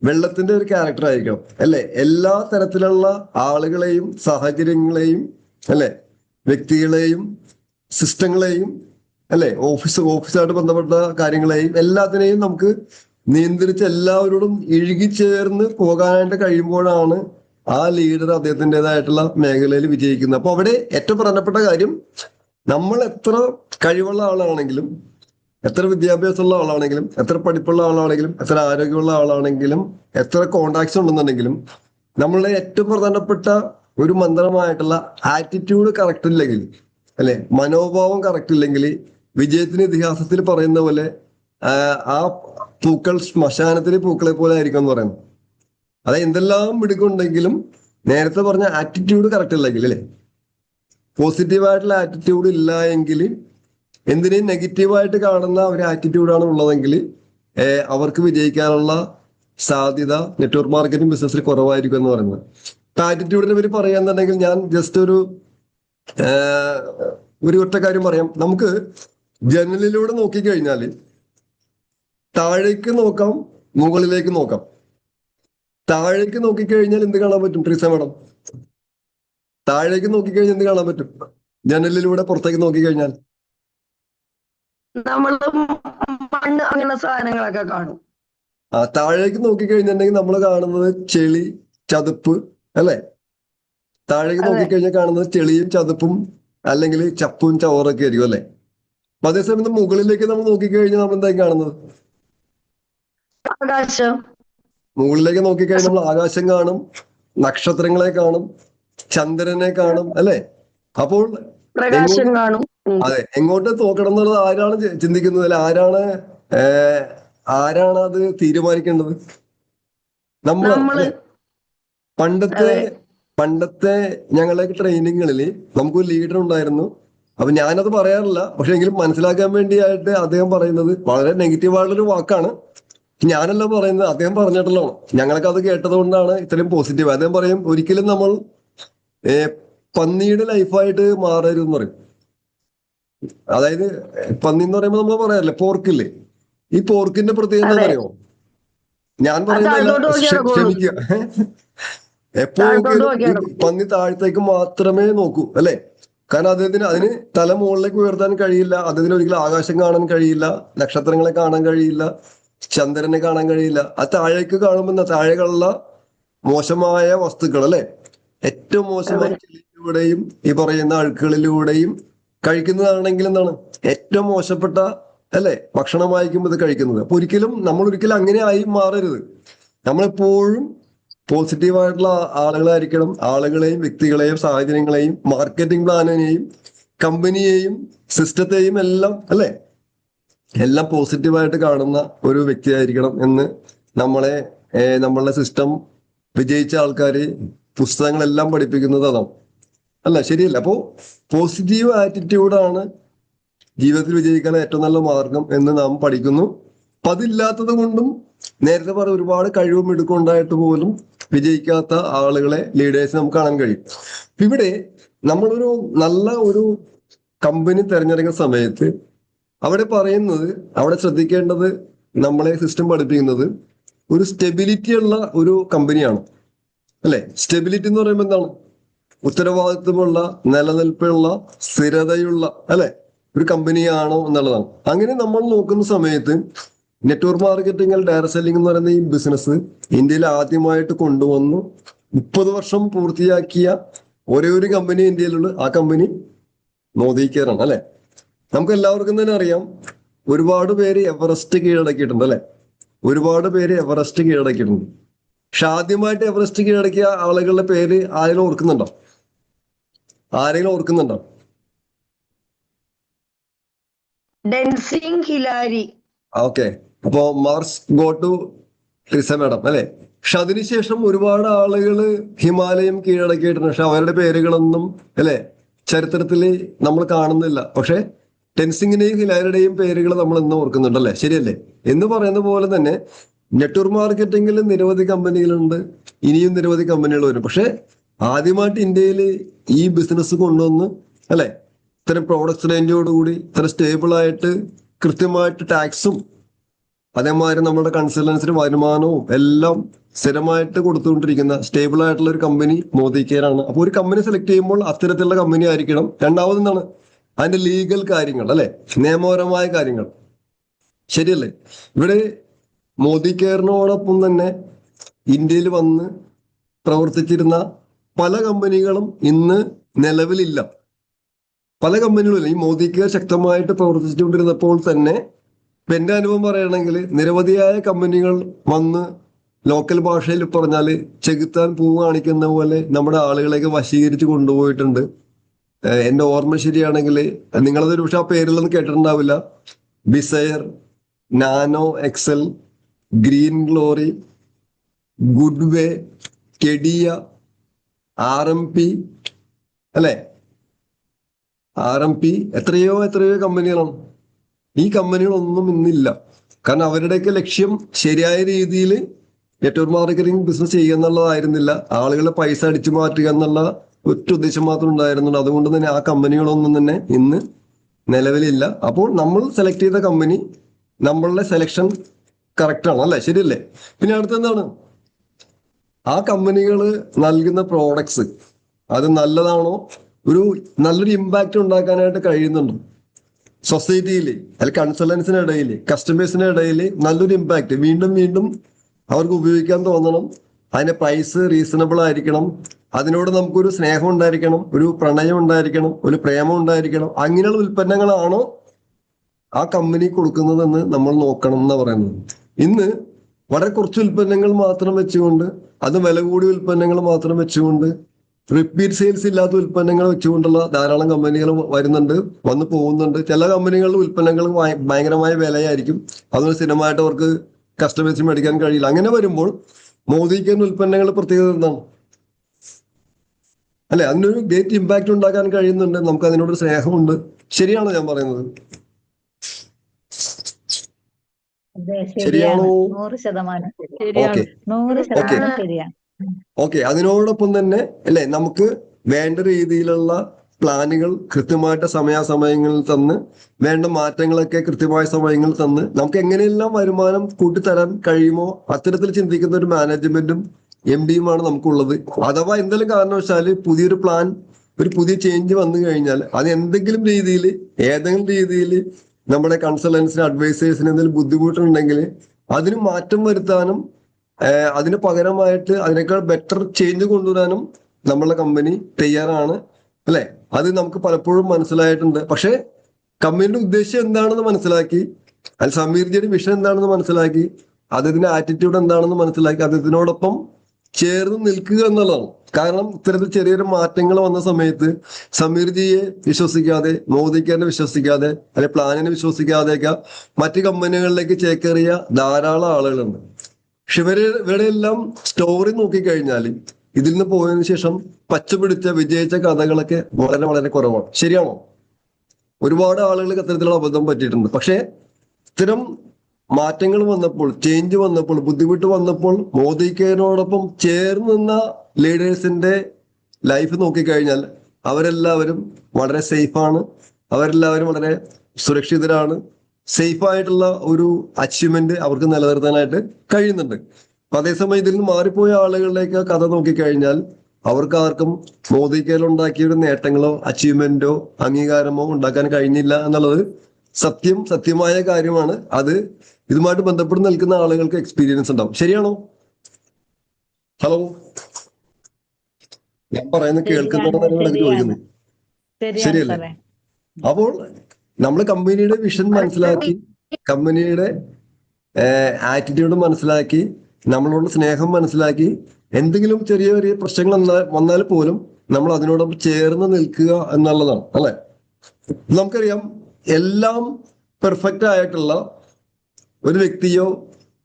വെള്ളത്തിന്റെ ഒരു ക്യാരക്ടർ ആയിരിക്കണം, അല്ലെ, എല്ലാ തരത്തിലുള്ള ആളുകളെയും സാഹചര്യങ്ങളെയും, അല്ലെ, വ്യക്തികളെയും സിസ്റ്റങ്ങളെയും, അല്ലെ, ഓഫീസായിട്ട് ബന്ധപ്പെട്ട കാര്യങ്ങളെയും എല്ലാത്തിനെയും നമുക്ക് നിയന്ത്രിച്ച് എല്ലാവരോടും ഇഴുകിച്ചേർന്ന് പോകാനായിട്ട് കഴിയുമ്പോഴാണ് ആ ലീഡർ അദ്ദേഹത്തിൻ്റെതായിട്ടുള്ള മേഖലയിൽ വിജയിക്കുന്നത്. അപ്പൊ അവിടെ ഏറ്റവും പ്രധാനപ്പെട്ട കാര്യം, നമ്മൾ എത്ര കഴിവുള്ള ആളാണെങ്കിലും, എത്ര വിദ്യാഭ്യാസമുള്ള ആളാണെങ്കിലും, എത്ര പഠിപ്പുള്ള ആളാണെങ്കിലും, എത്ര ആരോഗ്യമുള്ള ആളാണെങ്കിലും, എത്ര കോണ്ടാക്ട്സ് ഉണ്ടെന്നുണ്ടെങ്കിലും, നമ്മളുടെ ഏറ്റവും പ്രധാനപ്പെട്ട ഒരു മന്ത്രമായിട്ടുള്ള ആറ്റിറ്റ്യൂഡ് കറക്റ്റ് ഇല്ലെങ്കിൽ, അല്ലെ, മനോഭാവം കറക്റ്റ് ഇല്ലെങ്കിൽ, വിജയത്തിന് ഇതിഹാസത്തിൽ പറയുന്ന പോലെ ആ പൂക്കൾ ശ്മശാനത്തിലെ പൂക്കളെ പോലെ ആയിരിക്കും എന്ന് പറയുന്നത്. അതായത് എന്തെല്ലാം മിടുക്കുണ്ടെങ്കിലും നേരത്തെ പറഞ്ഞ ആറ്റിറ്റ്യൂഡ് കറക്റ്റ് ഇല്ലെങ്കിൽ, അല്ലെ, പോസിറ്റീവായിട്ടുള്ള ആറ്റിറ്റ്യൂഡ് ഇല്ല എങ്കിൽ, എന്തിനേയും നെഗറ്റീവായിട്ട് കാണുന്ന ഒരു ആറ്റിറ്റ്യൂഡാണ് ഉള്ളതെങ്കിൽ അവർക്ക് വിജയിക്കാനുള്ള സാധ്യത നെറ്റ്വർക്ക് മാർക്കറ്റിംഗ് ബിസിനസ്സിൽ കുറവായിരിക്കും എന്ന് പറയുന്നത്. ആറ്റിറ്റ്യൂഡിനെ പറ്റി പറയാന്നുണ്ടെങ്കിൽ ഞാൻ ജസ്റ്റ് ഒരു ഒറ്റ കാര്യം പറയാം. നമുക്ക് ജനലിലൂടെ നോക്കിക്കഴിഞ്ഞാൽ താഴേക്ക് നോക്കാം, മുകളിലേക്ക് നോക്കാം. താഴേക്ക് നോക്കിക്കഴിഞ്ഞാൽ എന്ത് കാണാൻ പറ്റും ട്രീസ മാഡം? താഴേക്ക് നോക്കിക്കഴിഞ്ഞാൽ എന്ത് കാണാൻ പറ്റും? ജനലിലൂടെ പുറത്തേക്ക് നോക്കിക്കഴിഞ്ഞാൽ നമ്മള് മണ്ണ് അങ്ങനെ സാധനങ്ങളൊക്കെ കാണും. താഴേക്ക് നോക്കിക്കഴിഞ്ഞിട്ടുണ്ടെങ്കിൽ നമ്മൾ കാണുന്നത് ചെളി, ചതുപ്പ്, അല്ലെ? താഴേക്ക് നോക്കിക്കഴിഞ്ഞാൽ കാണുന്നത് ചെളിയും ചതുപ്പും അല്ലെങ്കിൽ ചപ്പും ചവറൊക്കെ ആയിരിക്കും, അല്ലെ? അപ്പൊ അതേസമയം മുകളിലേക്ക് നമ്മൾ നോക്കിക്കഴിഞ്ഞാൽ നമ്മൾ എന്തായി കാണുന്നത്? ആകാശം. മുകളിലേക്ക് നോക്കിക്കഴിഞ്ഞാൽ നമ്മൾ ആകാശം കാണും, നക്ഷത്രങ്ങളെ കാണും, ചന്ദ്രനെ കാണും, അല്ലെ? അപ്പോൾ പ്രകാശം കാണും. അതെ, എങ്ങോട്ട് നോക്കണം എന്നുള്ളത് ആരാണ് ചിന്തിക്കുന്നത്? അല്ലെ, ആരാണ് അത് തീരുമാനിക്കേണ്ടത്? നമ്മള്. പണ്ടത്തെ ഞങ്ങളുടെ ട്രെയിനിങ്ങുകളിൽ നമുക്കൊരു ലീഡർ ഉണ്ടായിരുന്നു. അപ്പൊ ഞാനത് പറയാറില്ല, പക്ഷെ എങ്കിലും മനസ്സിലാക്കാൻ വേണ്ടിയായിട്ട് അദ്ദേഹം പറയുന്നത് വളരെ നെഗറ്റീവായിട്ടുള്ളൊരു വാക്കാണ്. ഞാനല്ല പറയുന്നത്, അദ്ദേഹം പറഞ്ഞിട്ടുള്ളതാണ്. ഞങ്ങൾക്ക് അത് കേട്ടത് കൊണ്ടാണ് ഇത്രയും പോസിറ്റീവ്. അദ്ദേഹം പറയും, ഒരിക്കലും നമ്മൾ പന്നിയുടെ ലൈഫായിട്ട് മാറരുതെന്ന് പറയും. അതായത് പന്നി എന്ന് പറയുമ്പോൾ നമ്മൾ പറയാറില്ലേ, പോർക്കില്ലേ, ഈ പോർക്കിന്റെ പ്രത്യേകത എന്താ അറിയോ? ഞാൻ പറയുന്നതല്ല, ക്ഷമിക്കുക, എപ്പോഴും പന്നി താഴത്തേക്ക് മാത്രമേ നോക്കൂ, അല്ലെ? കാരണം അതിന് തല മുകളിലേക്ക് ഉയർത്താൻ കഴിയില്ല, അദ്ദേഹത്തിന് ഒരിക്കലും ആകാശം കാണാൻ കഴിയില്ല, നക്ഷത്രങ്ങളെ കാണാൻ കഴിയില്ല, ചന്ദ്രനെ കാണാൻ കഴിയില്ല. ആ താഴേക്ക് കാണുമ്പോൾ താഴെയുള്ള മോശമായ വസ്തുക്കൾ, അല്ലെ, ഏറ്റവും മോശമായ ചെളിയിലൂടെയും ഈ പറയുന്ന അഴുക്കുകളിലൂടെയും കഴിക്കുന്നതാണെങ്കിൽ എന്താണ് ഏറ്റവും മോശപ്പെട്ട, അല്ലെ, ഭക്ഷണമായിരിക്കും ഇത് കഴിക്കുന്നത്. അപ്പൊ നമ്മൾ ഒരിക്കലും അങ്ങനെ ആയി മാറരുത്. നമ്മളെപ്പോഴും പോസിറ്റീവായിട്ടുള്ള ആളുകളായിരിക്കണം. ആളുകളെയും വ്യക്തികളെയും സാഹചര്യങ്ങളെയും മാർക്കറ്റിംഗ് പ്ലാനിനെയും കമ്പനിയെയും സിസ്റ്റത്തെയും എല്ലാം, അല്ലെ, എല്ലാം പോസിറ്റീവായിട്ട് കാണുന്ന ഒരു വ്യക്തിയായിരിക്കണം എന്ന് നമ്മളുടെ സിസ്റ്റം വിജയിച്ച ആൾക്കാര് പുസ്തകങ്ങളെല്ലാം പഠിപ്പിക്കുന്നത് അതാണ്, അല്ല? ശരിയല്ല? അപ്പോ പോസിറ്റീവ് ആറ്റിറ്റ്യൂഡാണ് ജീവിതത്തിൽ വിജയിക്കാൻ ഏറ്റവും നല്ല മാർഗം എന്ന് നാം പഠിക്കുന്നു. അപ്പൊ അതില്ലാത്തത് കൊണ്ടും നേരത്തെ പറഞ്ഞ ഒരുപാട് കഴിവും എടുക്കും ഉണ്ടായിട്ട് പോലും വിജയിക്കാത്ത ആളുകളെ, ലീഡേഴ്സ് നമുക്ക് കാണാൻ കഴിയും. ഇവിടെ നമ്മളൊരു നല്ല ഒരു കമ്പനി തിരഞ്ഞെടുക്കുന്ന സമയത്ത് അവിടെ ശ്രദ്ധിക്കേണ്ടത്, നമ്മളെ സിസ്റ്റം പഠിപ്പിക്കുന്നത് ഒരു സ്റ്റെബിലിറ്റി ഉള്ള ഒരു കമ്പനിയാണ്, അല്ലെ? സ്റ്റെബിലിറ്റി എന്ന് പറയുമ്പോൾ എന്താണ്? ഉത്തരവാദിത്വമുള്ള, നിലനിൽപ്പുള്ള, സ്ഥിരതയുള്ള, അല്ലെ, ഒരു കമ്പനിയാണോ എന്നുള്ളതാണ്. അങ്ങനെ നമ്മൾ നോക്കുന്ന സമയത്ത് നെറ്റ്വർക്ക് മാർക്കറ്റിംഗ്, ഡയറക്ട് സെല്ലിംഗ് എന്ന് പറയുന്ന ഈ ബിസിനസ് ഇന്ത്യയിൽ ആദ്യമായിട്ട് കൊണ്ടുവന്നു 30 വർഷം പൂർത്തിയാക്കിയ ഒരേ ഒരു കമ്പനി ഇന്ത്യയിലുള്ളൂ. ആ കമ്പനി മോദി കെയറാണ്, അല്ലെ? നമുക്ക് എല്ലാവർക്കും തന്നെ അറിയാം, ഒരുപാട് പേര് എവറസ്റ്റ് കീഴടക്കിയിട്ടുണ്ട്, അല്ലെ? ഒരുപാട് പേര് എവറസ്റ്റ് കീഴടക്കിയിട്ടുണ്ട്. പക്ഷെ ആദ്യമായിട്ട് എവറസ്റ്റ് കീഴടക്കിയ ആളുകളുടെ പേര് ആരെങ്കിലും ഓർക്കുന്നുണ്ടോ? ഡെൻസിംഗ് ഹിലാരി. ഓക്കെ, അപ്പോ marks go to Treesa madam, അല്ലെ? പക്ഷെ അതിനുശേഷം ഒരുപാട് ആളുകൾ ഹിമാലയം കീഴടക്കിയിട്ടുണ്ട്. പക്ഷെ അവരുടെ പേരുകളൊന്നും, അല്ലെ, ചരിത്രത്തിൽ നമ്മൾ കാണുന്നില്ല. പക്ഷെ ടെൻസിങ്ങിന്റെയും ഹിലാരിയുടെയും പേരുകൾ നമ്മൾ ഇന്ന് ഓർക്കുന്നുണ്ട്, അല്ലെ? ശരിയല്ലേ? എന്ന് പറയുന്ന പോലെ തന്നെ നെറ്റ്വർക്ക് മാർക്കറ്റിംഗിൽ നിരവധി കമ്പനികളുണ്ട്, ഇനിയും നിരവധി കമ്പനികൾ വരും. പക്ഷെ ആദ്യമായിട്ട് ഇന്ത്യയിൽ ഈ ബിസിനസ് കൊണ്ടുവന്ന് അല്ലെ ഇത്തരം പ്രോഡക്ട്സ് റേഞ്ചോടുകൂടി ഇത്ര സ്റ്റേബിൾ ആയിട്ട് കൃത്യമായിട്ട് ടാക്സും അതേമാതിരി നമ്മുടെ കൺസൾട്ടൻസിന് വരുമാനവും എല്ലാം സ്ഥിരമായിട്ട് കൊടുത്തുകൊണ്ടിരിക്കുന്ന സ്റ്റേബിൾ ആയിട്ടുള്ള ഒരു കമ്പനി മോദി കെയർ ആണ്. അപ്പോൾ ഒരു കമ്പനി സെലക്ട് ചെയ്യുമ്പോൾ അത്തരത്തിലുള്ള കമ്പനി ആയിരിക്കണം. രണ്ടാമത് എന്താണ് അതിന്റെ ലീഗൽ കാര്യങ്ങൾ അല്ലെ, നിയമപരമായ കാര്യങ്ങൾ ശരിയല്ലേ. ഇവിടെ മോദി കെയറിനോടൊപ്പം തന്നെ ഇന്ത്യയിൽ വന്ന് പ്രവർത്തിച്ചിരുന്ന പല കമ്പനികളും ഇന്ന് നിലവിലില്ല. പല കമ്പനികളും ഇല്ല. ഈ മോദി കെയർ ശക്തമായിട്ട് പ്രവർത്തിച്ചുകൊണ്ടിരുന്നപ്പോൾ തന്നെ എന്റെ അനുഭവം പറയുകയാണെങ്കിൽ നിരവധിയായ കമ്പനികൾ വന്ന് ലോക്കൽ ഭാഷയിൽ പറഞ്ഞാൽ ചെകുത്താൻ പൂ കാണിക്കുന്ന പോലെ നമ്മുടെ ആളുകളെയൊക്കെ വശീകരിച്ച് കൊണ്ടുപോയിട്ടുണ്ട്. എന്റെ ഓർമ്മ ശരിയാണെങ്കിൽ നിങ്ങളതൊരു പക്ഷെ ആ പേരിലൊന്നും കേട്ടിട്ടുണ്ടാവില്ല. Bizaire, nano Excel, green glory, Goodway, Kedia, RMP അല്ലെ, RMP എത്രയോ കമ്പനികളാണ്. ഈ കമ്പനികളൊന്നും ഇന്നില്ല. കാരണം അവരുടെയൊക്കെ ലക്ഷ്യം ശരിയായ രീതിയിൽ നെറ്റ്വർക്ക് മാർക്കറ്റിംഗ് ബിസിനസ് ചെയ്യുക എന്നുള്ളതായിരുന്നില്ല, ആളുകളെ പൈസ അടിച്ചു മാറ്റുക എന്നുള്ള ഒറ്റ ഉദ്ദേശം മാത്രം ഉണ്ടായിരുന്നുള്ളൂ. അതുകൊണ്ട് തന്നെ ആ കമ്പനികളൊന്നും തന്നെ ഇന്ന് നിലവിലില്ല. അപ്പോൾ നമ്മൾ സെലക്ട് ചെയ്ത കമ്പനി നമ്മളുടെ സെലക്ഷൻ കറക്റ്റ് ആണ് അല്ലെ, ശരിയല്ലേ. പിന്നെ അടുത്തെന്താണ് ആ കമ്പനികൾ നൽകുന്ന പ്രോഡക്ട്സ് അത് നല്ലതാണോ, നല്ലൊരു ഇമ്പാക്റ്റ് ഉണ്ടാക്കാനായിട്ട് കഴിയുന്നുണ്ടോ സൊസൈറ്റിയിൽ, അല്ലെങ്കിൽ കൺസൾട്ടൻസിന് ഇടയിൽ, കസ്റ്റമേഴ്സിന് ഇടയിൽ നല്ലൊരു ഇമ്പാക്റ്റ് വീണ്ടും വീണ്ടും അവർക്ക് ഉപയോഗിക്കാൻ തോന്നണം. അതിന്റെ പ്രൈസ് റീസണബിൾ ആയിരിക്കണം, അതിനോട് നമുക്കൊരു സ്നേഹം ഉണ്ടായിരിക്കണം, ഒരു പ്രണയം ഉണ്ടായിരിക്കണം, ഒരു പ്രേമം ഉണ്ടായിരിക്കണം. അങ്ങനെയുള്ള ഉൽപ്പന്നങ്ങളാണോ ആ കമ്പനി കൊടുക്കുന്നതെന്ന് നമ്മൾ നോക്കണം എന്ന് പറയുന്നത്. ഇന്ന് വളരെ കുറച്ച് ഉൽപ്പന്നങ്ങൾ മാത്രം വെച്ചുകൊണ്ട്, അത് വില കൂടിയ ഉൽപ്പന്നങ്ങൾ മാത്രം വെച്ചുകൊണ്ട്, റിപ്പീറ്റ് സെയിൽസ് ഇല്ലാത്ത ഉൽപ്പന്നങ്ങൾ വെച്ചുകൊണ്ടുള്ള ധാരാളം കമ്പനികൾ വരുന്നുണ്ട്, വന്നു പോകുന്നുണ്ട്. ചില കമ്പനികളുടെ ഉൽപ്പന്നങ്ങൾ ഭയങ്കരമായ വിലയായിരിക്കും, അതുകൊണ്ട് സ്ഥിരമായിട്ട് അവർക്ക് കസ്റ്റമേഴ്സിന് മേടിക്കാൻ കഴിയില്ല. അങ്ങനെ വരുമ്പോൾ മോദിക്ക് ഉൽപ്പന്നങ്ങൾ പ്രത്യേകത എന്താണ് അല്ലെ, അതിനൊരു ഗ്രേറ്റ് ഇമ്പാക്റ്റ് ഉണ്ടാക്കാൻ കഴിയുന്നുണ്ട്, നമുക്ക് അതിനോട് സ്നേഹമുണ്ട്. ശരിയാണോ ഞാൻ പറയുന്നത്? ശരിയാണോ? 100% ഓക്കെ 100% ശരിയാണ്. ഓക്കെ. അതിനോടൊപ്പം തന്നെ അല്ലെ നമുക്ക് വേണ്ട രീതിയിലുള്ള പ്ലാനുകൾ കൃത്യമായിട്ട് സമയാസമയങ്ങളിൽ തന്ന്, വേണ്ട മാറ്റങ്ങളൊക്കെ കൃത്യമായ സമയങ്ങളിൽ തന്ന് നമുക്ക് എങ്ങനെയെല്ലാം വരുമാനം കൂട്ടിത്തരാൻ കഴിയുമോ അത്തരത്തിൽ ചിന്തിക്കുന്ന ഒരു മാനേജ്മെന്റും MDയുമാണ് നമുക്കുള്ളത്. അഥവാ എന്തെങ്കിലും കാരണവശാല് പുതിയൊരു പ്ലാൻ, ഒരു പുതിയ ചേഞ്ച് വന്നു കഴിഞ്ഞാൽ അത് ഏതെങ്കിലും രീതിയിൽ നമ്മുടെ കൺസൾട്ടൻസിന്, അഡ്വൈസേഴ്സിന് എന്തെങ്കിലും ബുദ്ധിമുട്ടുണ്ടെങ്കിൽ അതിന് മാറ്റം വരുത്താനും അതിന് പകരമായിട്ട് അതിനേക്കാൾ ബെറ്റർ ചേഞ്ച് കൊണ്ടുവരാനും നമ്മളെ കമ്പനി തയ്യാറാണ് അല്ലെ. അത് നമുക്ക് പലപ്പോഴും മനസ്സിലായിട്ടുണ്ട്. പക്ഷെ കമ്പനിയുടെ ഉദ്ദേശം എന്താണെന്ന് മനസ്സിലാക്കി, അത് സമീർജിയുടെ വിഷൻ എന്താണെന്ന് മനസ്സിലാക്കി, അതിന്റെ ആറ്റിറ്റ്യൂഡ് എന്താണെന്ന് മനസ്സിലാക്കി, അതിനോടൊപ്പം ചേർന്ന് നിൽക്കുക എന്നുള്ളതാണ്. കാരണം ഇത്തരത്തിൽ ചെറിയൊരു മാറ്റങ്ങൾ വന്ന സമയത്ത് സമീർജിയെ വിശ്വസിക്കാതെ, മോദിക്കാരനെ വിശ്വസിക്കാതെ, അല്ലെ പ്ലാനിനെ വിശ്വസിക്കാതെയൊക്കെ മറ്റു കമ്പനികളിലേക്ക് ചേക്കേറിയ ധാരാളം ആളുകളുണ്ട്. പക്ഷെ ഇവരുടെ എല്ലാം സ്റ്റോറി നോക്കിക്കഴിഞ്ഞാൽ ഇതിൽ നിന്ന് പോയതിനു ശേഷം പച്ചപിടിച്ച വിജയിച്ച കഥകളൊക്കെ വളരെ വളരെ കുറവാണ്. ശരിയാണോ? ഒരുപാട് ആളുകൾക്ക് അത്തരത്തിലുള്ള അബദ്ധം പറ്റിയിട്ടുണ്ട്. പക്ഷെ ഇത്തരം മാറ്റങ്ങൾ വന്നപ്പോൾ, ചേഞ്ച് വന്നപ്പോൾ, ബുദ്ധിമുട്ട് വന്നപ്പോൾ മോദി കെയറിനോടൊപ്പം ചേർന്ന് നിന്ന ലീഡേഴ്സിന്റെ ലൈഫ് നോക്കിക്കഴിഞ്ഞാൽ അവരെല്ലാവരും വളരെ സേഫാണ്, അവരെല്ലാവരും വളരെ സുരക്ഷിതരാണ്. സേഫ് ആയിട്ടുള്ള ഒരു അച്ചീവ്മെന്റ് അവർക്ക് നിലനിർത്താനായിട്ട് കഴിയുന്നുണ്ട്. അപ്പൊ അതേസമയം ഇതിൽ നിന്ന് മാറിപ്പോയ ആളുകളിലേക്ക് കഥ നോക്കിക്കഴിഞ്ഞാൽ അവർക്ക് ആർക്കും മോദി കെയർ ഉണ്ടാക്കിയ ഒരു നേട്ടങ്ങളോ അച്ചീവ്മെന്റോ അംഗീകാരമോ ഉണ്ടാക്കാൻ കഴിഞ്ഞില്ല എന്നുള്ളത് സത്യമായ കാര്യമാണ്. അത് ഇതുമായിട്ട് ബന്ധപ്പെട്ട് നിൽക്കുന്ന ആളുകൾക്ക് എക്സ്പീരിയൻസ് ഉണ്ടാവും. ശരിയാണോ? ഹലോ, ഞാൻ പറയുന്നത് കേൾക്കുന്നുണ്ടെന്നാണ് ചോദിക്കുന്നത്. ശരിയല്ലേ? അപ്പോൾ നമ്മൾ കമ്പനിയുടെ വിഷൻ മനസ്സിലാക്കി, കമ്പനിയുടെ ആറ്റിറ്റ്യൂഡ് മനസ്സിലാക്കി, നമ്മളോട് സ്നേഹം മനസ്സിലാക്കി, എന്തെങ്കിലും ചെറിയ ചെറിയ പ്രശ്നങ്ങൾ വന്നാൽ പോലും നമ്മൾ അതിനോടൊപ്പം ചേർന്ന് നിൽക്കുക എന്നുള്ളതാണ് അല്ലെ. നമുക്കറിയാം, എല്ലാം പെർഫെക്റ്റ് ആയിട്ടുള്ള ഒരു വ്യക്തിയോ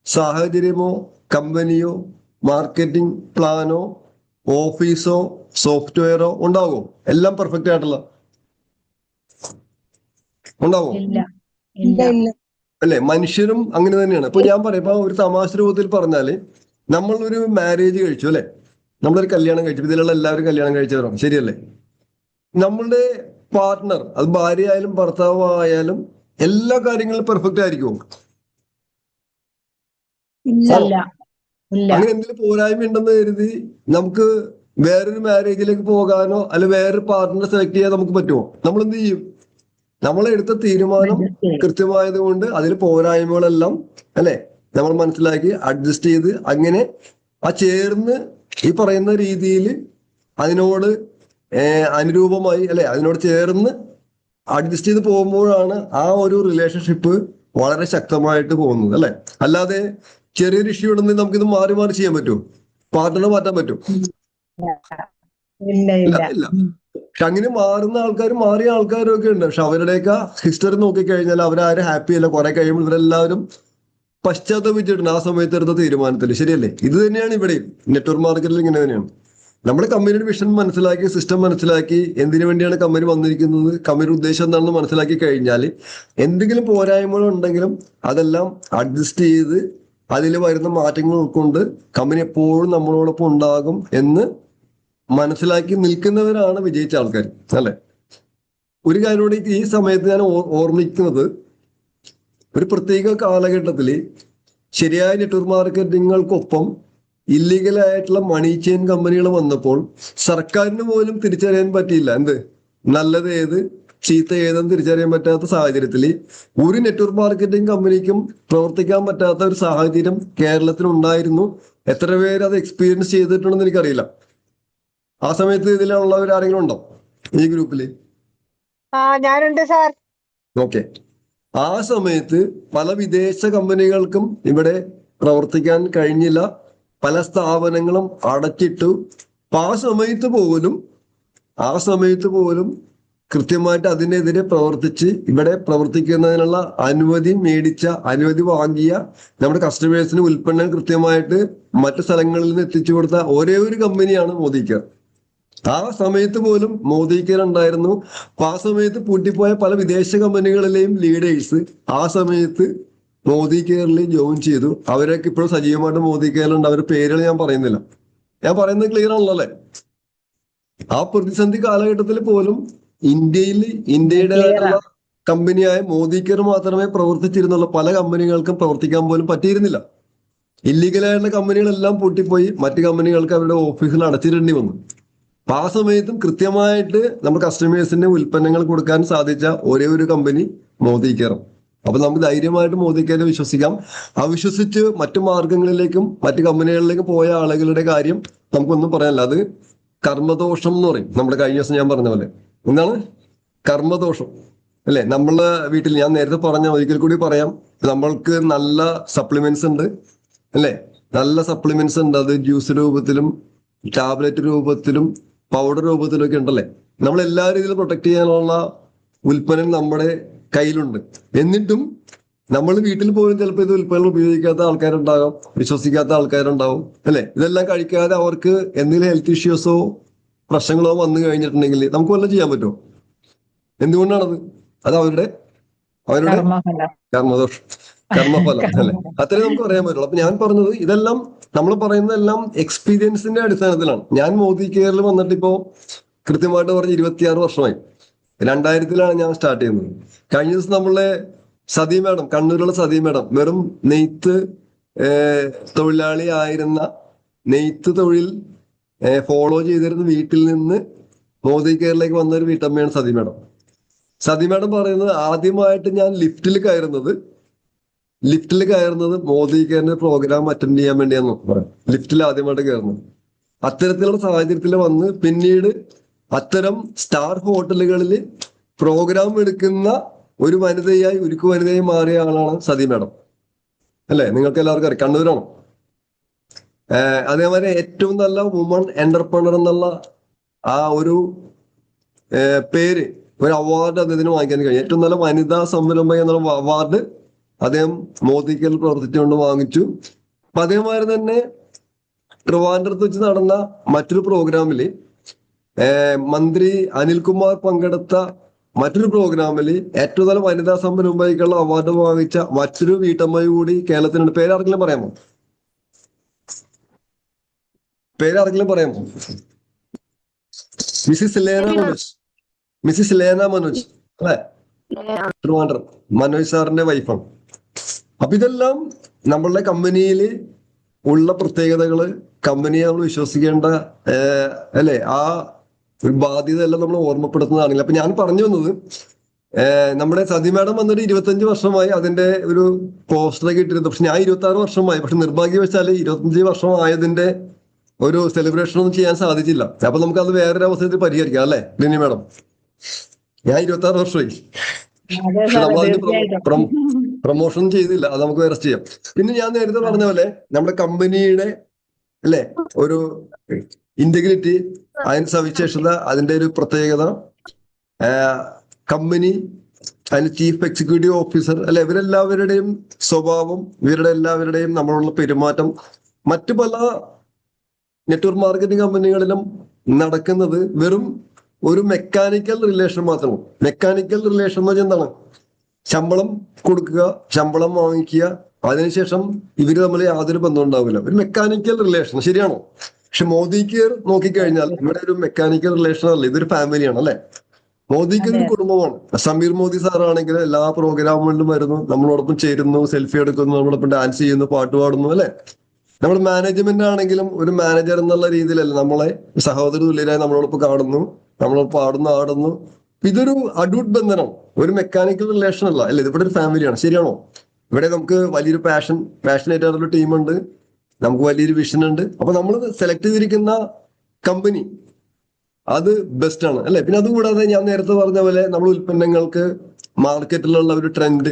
സാഹചര്യമോ കമ്പനിയോ മാർക്കറ്റിംഗ് പ്ലാനോ ഓഫീസോ സോഫ്റ്റ്വെയറോ ഉണ്ടാകുമോ? എല്ലാം പെർഫെക്റ്റ് ആയിട്ടുള്ള ഉണ്ടാവോ? അല്ലെ, മനുഷ്യരും അങ്ങനെ തന്നെയാണ്. ഇപ്പൊ ഞാൻ പറയാം, ഇപ്പൊ ഒരു തമാശ രൂപത്തിൽ പറഞ്ഞാല് നമ്മളൊരു മാരേജ് കഴിച്ചു അല്ലെ, നമ്മളൊരു കല്യാണം കഴിച്ചു, ഇതിലുള്ള എല്ലാവരും കല്യാണം കഴിച്ചവരാണ്, ശരിയല്ലേ? നമ്മളുടെ പാർട്ട്ണർ, അത് ഭാര്യ ആയാലും ഭർത്താവ് ആയാലും എല്ലാ കാര്യങ്ങളും പെർഫെക്റ്റ് ആയിരിക്കുമോ? ഇല്ല ഇല്ല. അങ്ങനെ എന്തെങ്കിലും പോരായ്മ ഉണ്ടെന്ന് കരുതി നമുക്ക് വേറൊരു മാരേജിലേക്ക് പോകാനോ അല്ലെ വേറൊരു പാർട്ട്ണറെ സെലക്ട് ചെയ്യാൻ നമുക്ക് പറ്റുമോ? നമ്മൾ എന്ത് ചെയ്യും? നമ്മൾ എടുത്ത തീരുമാനം കൃത്യമായത് കൊണ്ട് അതിൽ പോരായ്മകളെല്ലാം അല്ലെ നമ്മൾ മനസ്സിലാക്കി അഡ്ജസ്റ്റ് ചെയ്ത് അങ്ങനെ ആ ചേർന്ന് ഈ പറയുന്ന രീതിയിൽ അതിനോട് അനുരൂപമായി അല്ലെ അതിനോട് ചേർന്ന് അഡ്ജസ്റ്റ് ചെയ്ത് പോകുമ്പോഴാണ് ആ ഒരു റിലേഷൻഷിപ്പ് വളരെ ശക്തമായിട്ട് പോകുന്നത് അല്ലെ. അല്ലാതെ ചെറിയൊരു ഇഷ്യൂ ഉണ്ടെങ്കിൽ നമുക്കിത് മാറി മാറി ചെയ്യാൻ പറ്റുമോ? പാർട്ട്ണറെ മാറ്റാൻ പറ്റും? ഇല്ല. ഇല്ല. പക്ഷെ അങ്ങനെ മാറുന്ന ആൾക്കാരും മാറിയ ആൾക്കാരും ഒക്കെ ഉണ്ട്. പക്ഷെ അവരുടെയൊക്കെ ഹിസ്റ്ററി നോക്കിക്കഴിഞ്ഞാൽ അവരാരും ഹാപ്പി അല്ല. കുറെ കഴിയുമ്പോൾ ഇവരെല്ലാവരും പശ്ചാത്തപിച്ചിട്ടുണ്ട് ആ സമയത്ത് എടുത്ത തീരുമാനത്തിൽ, ശരിയല്ലേ? ഇത് തന്നെയാണ് ഇവിടെയും നെറ്റ്വർക്ക് മാർക്കറ്റിൽ ഇങ്ങനെ തന്നെയാണ്. നമ്മുടെ കമ്പനിയുടെ വിഷൻ മനസ്സിലാക്കി, സിസ്റ്റം മനസ്സിലാക്കി, എന്തിനു വേണ്ടിയാണ് കമ്പനി വന്നിരിക്കുന്നത്, കമ്പനിയുടെ ഉദ്ദേശം എന്താണെന്ന് മനസ്സിലാക്കി കഴിഞ്ഞാൽ എന്തെങ്കിലും പോരായ്മകൾ ഉണ്ടെങ്കിലും അതെല്ലാം അഡ്ജസ്റ്റ് ചെയ്ത് അതിൽ വരുന്ന മാറ്റങ്ങൾ ഉൾക്കൊണ്ട് കമ്പനി എപ്പോഴും നമ്മളോടൊപ്പം ഉണ്ടാകും എന്ന് മനസ്സിലാക്കി നിൽക്കുന്നവരാണ് വിജയിച്ച ആൾക്കാർ അല്ലെ. ഒരു കാര്യം ഈ സമയത്ത് ഞാൻ ഓർമ്മിക്കുന്നത്, ഒരു പ്രത്യേക കാലഘട്ടത്തിൽ ശരിയായ നെറ്റ്വർക്ക് മാർക്കറ്റിങ്ങുകൾക്കൊപ്പം ഇല്ലീഗലായിട്ടുള്ള മണി ചെയിൻ കമ്പനികൾ വന്നപ്പോൾ സർക്കാരിന് പോലും തിരിച്ചറിയാൻ പറ്റിയില്ല എന്ത് നല്ലത് ഏത് ചീത്ത ഏതെന്ന് തിരിച്ചറിയാൻ പറ്റാത്ത സാഹചര്യത്തിൽ ഒരു നെറ്റ്വർക്ക് മാർക്കറ്റിംഗ് കമ്പനിക്കും പ്രവർത്തിക്കാൻ പറ്റാത്ത ഒരു സാഹചര്യം കേരളത്തിൽ ഉണ്ടായിരുന്നു. എത്ര പേര് അത് എക്സ്പീരിയൻസ് ചെയ്തിട്ടുണ്ടെന്ന് എനിക്കറിയില്ല. ആ സമയത്ത് ഇതിലുള്ളവർ ആരെങ്കിലും ഉണ്ടോ ഈ ഗ്രൂപ്പില്? ഞാനുണ്ട് സാർ. ഓക്കെ. ആ സമയത്ത് പല വിദേശ കമ്പനികൾക്കും ഇവിടെ പ്രവർത്തിക്കാൻ കഴിഞ്ഞില്ല. പല സ്ഥാപനങ്ങളും അടച്ചിട്ടു. അപ്പൊ ആ സമയത്ത് പോലും കൃത്യമായിട്ട് അതിനെതിരെ പ്രവർത്തിച്ച് ഇവിടെ പ്രവർത്തിക്കുന്നതിനുള്ള അനുമതി വാങ്ങിയ നമ്മുടെ കസ്റ്റമേഴ്സിന് ഉൽപ്പന്നം കൃത്യമായിട്ട് മറ്റു സ്ഥലങ്ങളിൽ നിന്ന് എത്തിച്ചു കൊടുത്ത ഒരേ ഒരു കമ്പനിയാണ് മോദി കെയർ. ആ സമയത്ത് പോലും മോദി കെയർ ഉണ്ടായിരുന്നു. അപ്പൊ ആ സമയത്ത് പൂട്ടിപ്പോയ പല വിദേശ കമ്പനികളിലെയും ലീഡേഴ്സ് ആ സമയത്ത് മോദി കെയറിൽ ജോയിൻ ചെയ്തു. അവരൊക്കെ ഇപ്പോഴും സജീവമായിട്ട് മോദി കെയറിലുണ്ട്. അവരുടെ പേരുകൾ ഞാൻ പറയുന്നില്ല. ഞാൻ പറയുന്നത് ക്ലിയർ ആണല്ലോ അല്ലെ? ആ പ്രതിസന്ധി കാലഘട്ടത്തിൽ പോലും ഇന്ത്യയുടേതായിട്ടുള്ള കമ്പനിയായ മോദി കെയർ മാത്രമേ പ്രവർത്തിച്ചിരുന്നുള്ളൂ. പല കമ്പനികൾക്കും പ്രവർത്തിക്കാൻ പോലും പറ്റിയിരുന്നില്ല. ഇല്ലീഗലായിട്ടുള്ള കമ്പനികളെല്ലാം പൂട്ടിപ്പോയി. മറ്റു കമ്പനികൾക്ക് അവരുടെ ഓഫീസിൽ അടച്ചിടേണ്ടി വന്നു. അപ്പൊ ആ സമയത്തും കൃത്യമായിട്ട് നമ്മുടെ കസ്റ്റമേഴ്സിന്റെ ഉൽപ്പന്നങ്ങൾ കൊടുക്കാൻ സാധിച്ച ഒരേ ഒരു കമ്പനി മോദി കെയർ. അപ്പൊ നമുക്ക് ധൈര്യമായിട്ട് മോദി കെയറിനെ വിശ്വസിക്കാം. അവിശ്വസിച്ച് മറ്റു മാർഗങ്ങളിലേക്കും മറ്റു കമ്പനികളിലേക്കും പോയ ആളുകളുടെ കാര്യം നമുക്കൊന്നും പറയാനില്ല. അത് കർമ്മദോഷം എന്ന് പറയും. നമ്മുടെ കഴിഞ്ഞ ദിവസം ഞാൻ പറഞ്ഞ പോലെ എന്താണ് കർമ്മദോഷം അല്ലെ? നമ്മളെ വീട്ടിൽ ഞാൻ നേരത്തെ പറഞ്ഞ ഒരിക്കൽ കൂടി പറയാം, നമ്മൾക്ക് നല്ല സപ്ലിമെന്റ്സ് ഉണ്ട് അല്ലെ? നല്ല സപ്ലിമെന്റ്സ് ഉണ്ട്. അത് ജ്യൂസ് രൂപത്തിലും ടാബ്ലറ്റ് രൂപത്തിലും പൗഡർ രൂപത്തിലും ഒക്കെ ഉണ്ടല്ലേ. നമ്മൾ എല്ലാ രീതിയിലും പ്രൊട്ടക്ട് ചെയ്യാനുള്ള ഉൽപ്പന്നം നമ്മുടെ കയ്യിലുണ്ട്. എന്നിട്ടും നമ്മൾ വീട്ടിൽ പോലും ചിലപ്പോൾ ഇത് ഉൽപ്പന്നം ഉപയോഗിക്കാത്ത ആൾക്കാരുണ്ടാകും, വിശ്വസിക്കാത്ത ആൾക്കാരുണ്ടാവും അല്ലെ? ഇതെല്ലാം കഴിക്കാതെ അവർക്ക് എന്തെങ്കിലും ഹെൽത്ത് ഇഷ്യൂസോ പ്രശ്നങ്ങളോ വന്നു കഴിഞ്ഞിട്ടുണ്ടെങ്കിൽ നമുക്ക് വല്ലതും ചെയ്യാൻ പറ്റുമോ? എന്തുകൊണ്ടാണത്? അത് അവരുടെ കർമ്മഫലം അല്ലെ? അത്രേ നമുക്ക് പറയാൻ പറ്റുള്ളൂ. അപ്പൊ ഞാൻ പറഞ്ഞത് ഇതെല്ലാം നമ്മൾ പറയുന്നതെല്ലാം എക്സ്പീരിയൻസിന്റെ അടിസ്ഥാനത്തിലാണ്. ഞാൻ മോദി കെയറിൽ വന്നിട്ട് ഇപ്പോ കൃത്യമായിട്ട് പറഞ്ഞ് 26 വർഷമായി. 2000-ലാണ് ഞാൻ സ്റ്റാർട്ട് ചെയ്യുന്നത്. കഴിഞ്ഞ ദിവസം നമ്മളെ സതി മാഡം, കണ്ണൂരുള്ള സതി മാഡം, വെറും നെയ്ത്ത് തൊഴിലാളി ആയിരുന്ന, നെയ്ത്ത് തൊഴിൽ ഫോളോ ചെയ്തിരുന്ന വീട്ടിൽ നിന്ന് മോദി കെയറിലേക്ക് വന്ന ഒരു വീട്ടമ്മയാണ് സതി മാഡം. സതി മാഡം പറയുന്നത് ആദ്യമായിട്ട് ഞാൻ ലിഫ്റ്റിൽ കയറുന്നത് മോദി കെയറിന്റെ പ്രോഗ്രാം അറ്റൻഡ് ചെയ്യാൻ വേണ്ടിയാന്ന് പറയാം. ലിഫ്റ്റിൽ ആദ്യമായിട്ട് കയറുന്നത്. അത്തരത്തിലുള്ള സാഹചര്യത്തിൽ വന്ന് പിന്നീട് അത്തരം സ്റ്റാർ ഹോട്ടലുകളിൽ പ്രോഗ്രാം എടുക്കുന്ന ഒരു ഉരുക്കു വനിതയായി മാറിയ ആളാണ് സതി മാഡം അല്ലെ? നിങ്ങൾക്ക് എല്ലാവർക്കും അറിയാം, കണ്ണൂരാണ്. അതേമാതിരി ഏറ്റവും നല്ല വുമൺ എന്റർപ്രണർ എന്നുള്ള ആ ഒരു പേര്, ഒരു അവാർഡ് അദ്ദേഹത്തിന് വാങ്ങിക്കാൻ കഴിയും. ഏറ്റവും നല്ല വനിതാ സംരംഭക എന്നുള്ള അവാർഡ് അദ്ദേഹം മോദി കെയറിൽ പ്രവർത്തിച്ചുകൊണ്ട് വാങ്ങിച്ചു. അപ്പൊ അതേമാതിരി തന്നെ ട്രിവാൻഡ്രത്ത് വെച്ച് നടന്ന മറ്റൊരു പ്രോഗ്രാമില് മന്ത്രി അനിൽകുമാർ പങ്കെടുത്ത മറ്റൊരു പ്രോഗ്രാമില് ഏറ്റവും നല്ല വനിതാ സംരംഭകയ്ക്കുള്ള അവാർഡ് വാങ്ങിച്ച മറ്റൊരു വീട്ടമ്മ കൂടി കേരളത്തിനുണ്ട്. പേരാർക്കെങ്കിലും പറയാമോ? പേരാരെങ്കിലും പറയാമോ? മിസ്സിസ് ലേന മനോജ്. മിസ്സിസ് ലേന മനോജ് അല്ലെ? ട്രിവാൻഡ്രം മനോജ് സാറിന്റെ വൈഫാണ്. അപ്പൊ ഇതെല്ലാം നമ്മളുടെ കമ്പനിയിൽ ഉള്ള പ്രത്യേകതകള്, കമ്പനിയെ നമ്മൾ വിശ്വസിക്കേണ്ട അല്ലെ, ആ ഒരു ബാധ്യത എല്ലാം നമ്മൾ ഓർമ്മപ്പെടുത്തുന്നതാണെങ്കിൽ. അപ്പൊ ഞാൻ പറഞ്ഞു വന്നത്, നമ്മുടെ സതി മാഡം വന്നിട്ട് 25 വർഷമായി അതിന്റെ ഒരു പോസ്റ്ററൊക്കെ ഇട്ടിരുന്നു. പക്ഷെ ഞാൻ 26 വർഷമായി. പക്ഷെ നിർഭാഗ്യവശാല് 25 വർഷം ആയതിന്റെ ഒരു സെലിബ്രേഷൻ ഒന്നും ചെയ്യാൻ സാധിച്ചില്ല. അപ്പൊ നമുക്ക് അത് വേറൊരു അവസരത്തിൽ പരിഹരിക്കാം അല്ലെ ലിനി മാഡം? ഞാൻ 26 വർഷമായി, അതെ പക്ഷെ സാറേ, നമ്മളതിന് തീർച്ചയായിട്ടും. പ്രൊമോഷൻ ചെയ്തില്ല. അത് നമുക്ക് വേറെ ചെയ്യാം. പിന്നെ ഞാൻ നേരത്തെ പറഞ്ഞ പോലെ നമ്മുടെ കമ്പനിയുടെ അല്ലെ ഒരു ഇന്റഗ്രിറ്റി, അതിന്റെ സവിശേഷത, അതിന്റെ ഒരു പ്രത്യേകത, കമ്പനി, അതിന് ചീഫ് എക്സിക്യൂട്ടീവ് ഓഫീസർ അല്ലെ, ഇവരെല്ലാവരുടെയും സ്വഭാവം, ഇവരുടെ എല്ലാവരുടെയും നമ്മളുള്ള പെരുമാറ്റം മറ്റു പല നെറ്റ്വർക്ക് മാർക്കറ്റിംഗ് കമ്പനികളിലും നടക്കുന്നത് വെറും ഒരു മെക്കാനിക്കൽ റിലേഷൻ മാത്രമാണ്. മെക്കാനിക്കൽ റിലേഷൻ എന്ന് വെച്ചാൽ എന്താണ്? ശമ്പളം കൊടുക്കുക, ശമ്പളം വാങ്ങിക്കുക, അതിനുശേഷം ഇവര് തമ്മിൽ യാതൊരു ബന്ധം ഉണ്ടാവില്ല. ഒരു മെക്കാനിക്കൽ റിലേഷൻ, ശരിയാണോ? പക്ഷെ മോദി കെയർ നോക്കിക്കഴിഞ്ഞാൽ ഇവിടെ ഒരു മെക്കാനിക്കൽ റിലേഷൻ അല്ല, ഇതൊരു ഫാമിലിയാണ് അല്ലെ? മോദിക്ക് ഒരു കുടുംബമാണ്. സമീർ മോദി സാറാണെങ്കിൽ എല്ലാ പ്രോഗ്രാമുകളിലും വരുന്നു, നമ്മളോടൊപ്പം ചേരുന്നു, സെൽഫി എടുക്കുന്നു, നമ്മളോടൊപ്പം ഡാൻസ് ചെയ്യുന്നു, പാട്ട് പാടുന്നു അല്ലെ? നമ്മുടെ മാനേജ്മെന്റ് ആണെങ്കിലും ഒരു മാനേജർ എന്നുള്ള രീതിയിലല്ല, നമ്മളെ സഹോദര തുല്യരായി നമ്മളോടൊപ്പം കാണുന്നു, നമ്മളോടൊപ്പം ആടുന്നു, ആടുന്നു. ഇതൊരു അഡൂട്ട് ബന്ധനം, ഒരു മെക്കാനിക്കൽ റിലേഷൻ അല്ല അല്ലെ? ഇതിവിടെ ഒരു ഫാമിലിയാണ്, ശരിയാണോ? ഇവിടെ നമുക്ക് വലിയൊരു പാഷനേറ്റ് ആയിട്ടുള്ള ടീമുണ്ട്, നമുക്ക് വലിയൊരു വിഷൻ ഉണ്ട്. അപ്പൊ നമ്മൾ സെലക്ട് ചെയ്തിരിക്കുന്ന കമ്പനി അത് ബെസ്റ്റ് ആണ് അല്ലെ? പിന്നെ അതുകൂടാതെ ഞാൻ നേരത്തെ പറഞ്ഞ പോലെ നമ്മൾ ഉൽപ്പന്നങ്ങൾക്ക് മാർക്കറ്റിലുള്ള ഒരു ട്രെൻഡ്,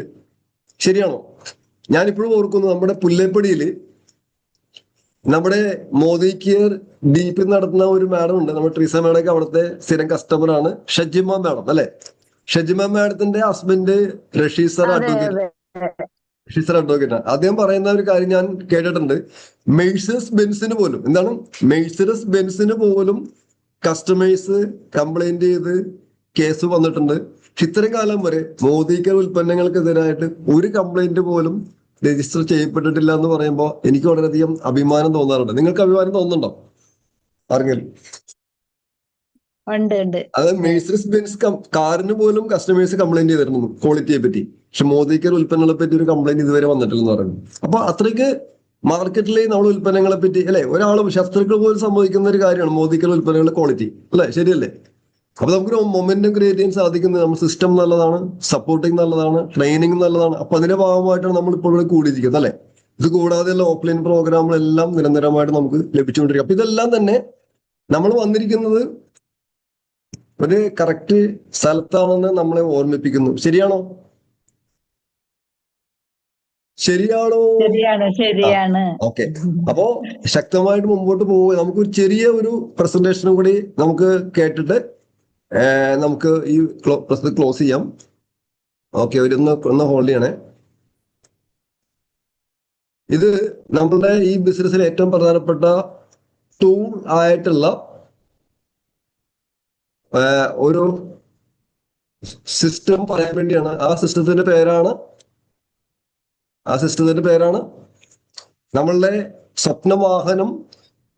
ശരിയാണോ? ഞാനിപ്പോഴും ഓർക്കുന്നു, നമ്മുടെ പുല്ലേപ്പടിയിൽ നമ്മുടെ മോദി കെയർ ഡീപ്പ് നടത്തുന്ന ഒരു മാഡം ഉണ്ട്, നമ്മുടെ ട്രീസ മാഡം, അവിടുത്തെ സ്ഥിരം കസ്റ്റമർ ആണ്, ഷജിമ മാഡം അല്ലെ? ഷജിമ മാഡത്തിന്റെ husband Rasheed sir advocate. Rasheed sir advocate ആണ്. അദ്ദേഹം പറയുന്ന ഒരു കാര്യം ഞാൻ കേട്ടിട്ടുണ്ട്, മെഴ്സസ് ബെൻസിന് പോലും, എന്താണ്, മെഴ്സസ് ബെൻസിന് പോലും കസ്റ്റമേഴ്സ് കംപ്ലൈന്റ് ചെയ്ത് കേസ് വന്നിട്ടുണ്ട്. പക്ഷെ ഇത്രയും കാലം വരെ മോദി കെയർ ഉൽപ്പന്നങ്ങൾക്കെതിരായിട്ട് ഒരു കംപ്ലൈന്റ് പോലും രജിസ്റ്റർ ചെയ്യപ്പെട്ടിട്ടില്ല എന്ന് പറയുമ്പോൾ എനിക്ക് വളരെയധികം അഭിമാനം തോന്നാറുണ്ട്. നിങ്ങൾക്ക് അഭിമാനം തോന്നുന്നുണ്ടോ ആർക്കെങ്കിലും? അത് മെഴ്സസ് ബെൻസ് കാറിന് പോലും കസ്റ്റമേഴ്സ് കംപ്ലൈന്റ് ചെയ്തിരുന്നു ക്വാളിറ്റിയെ പറ്റി. പക്ഷെ മോദി കെയർ ഉൽപ്പന്നങ്ങളെ പറ്റി ഒരു കംപ്ലൈന്റ് ഇതുവരെ വന്നിട്ടില്ലെന്ന് പറയുന്നു. അപ്പൊ അത്രയ്ക്ക് മാർക്കറ്റിലെ നമ്മൾ ഉൽപ്പന്നങ്ങളെ പറ്റി അല്ലെ, ഒരാളും ശത്രുക്കൾ പോലും സംഭവിക്കുന്ന ഒരു കാര്യമാണ് മോദി കെയർ ഉൽപ്പന്നങ്ങളുടെ ക്വാളിറ്റി അല്ലെ? ശരിയല്ലേ? അപ്പൊ നമുക്കൊരു മൊമെന്റം ക്രിയേറ്റ് ചെയ്യാൻ സാധിക്കുന്നത്, നമ്മുടെ സിസ്റ്റം നല്ലതാണ്, സപ്പോർട്ടിങ് നല്ലതാണ്, ട്രെയിനിങ് നല്ലതാണ്. അപ്പൊ അതിന്റെ ഭാഗമായിട്ടാണ് നമ്മൾ ഇപ്പോൾ ഇവിടെ കൂടിയിരിക്കുന്നത് അല്ലെ? ഇത് കൂടാതെയുള്ള ഓഫ്ലൈൻ പ്രോഗ്രാമുകളെല്ലാം നിരന്തരമായിട്ട് നമുക്ക് ലഭിച്ചുകൊണ്ടിരിക്കും. അപ്പൊ ഇതെല്ലാം തന്നെ നമ്മൾ വന്നിരിക്കുന്നത് ഒരു കറക്റ്റ് സ്ഥലത്താണെന്ന് നമ്മളെ ഓർമ്മിപ്പിക്കുന്നു. ശരിയാണോ? ശരിയാണ്. ഓക്കെ. അപ്പോ ശക്തമായിട്ട് മുമ്പോട്ട് പോവുക. നമുക്ക് ചെറിയ ഒരു പ്രസന്റേഷനും കൂടി നമുക്ക് കേട്ടിട്ട് നമുക്ക് ഈ ക്ലോസ് ചെയ്യാം. ഓക്കെ, ഒന്ന് ഹോൾഡ് ചെയ്യണേ. ഇത് നമ്മളുടെ ഈ ബിസിനസ്സിലെ ഏറ്റവും പ്രധാനപ്പെട്ട ടൂൾ ആയിട്ടുള്ള ഒരു സിസ്റ്റം പറയാൻ വേണ്ടിയാണ്. ആ സിസ്റ്റത്തിന്റെ പേരാണ് നമ്മളുടെ സ്വപ്നവാഹനം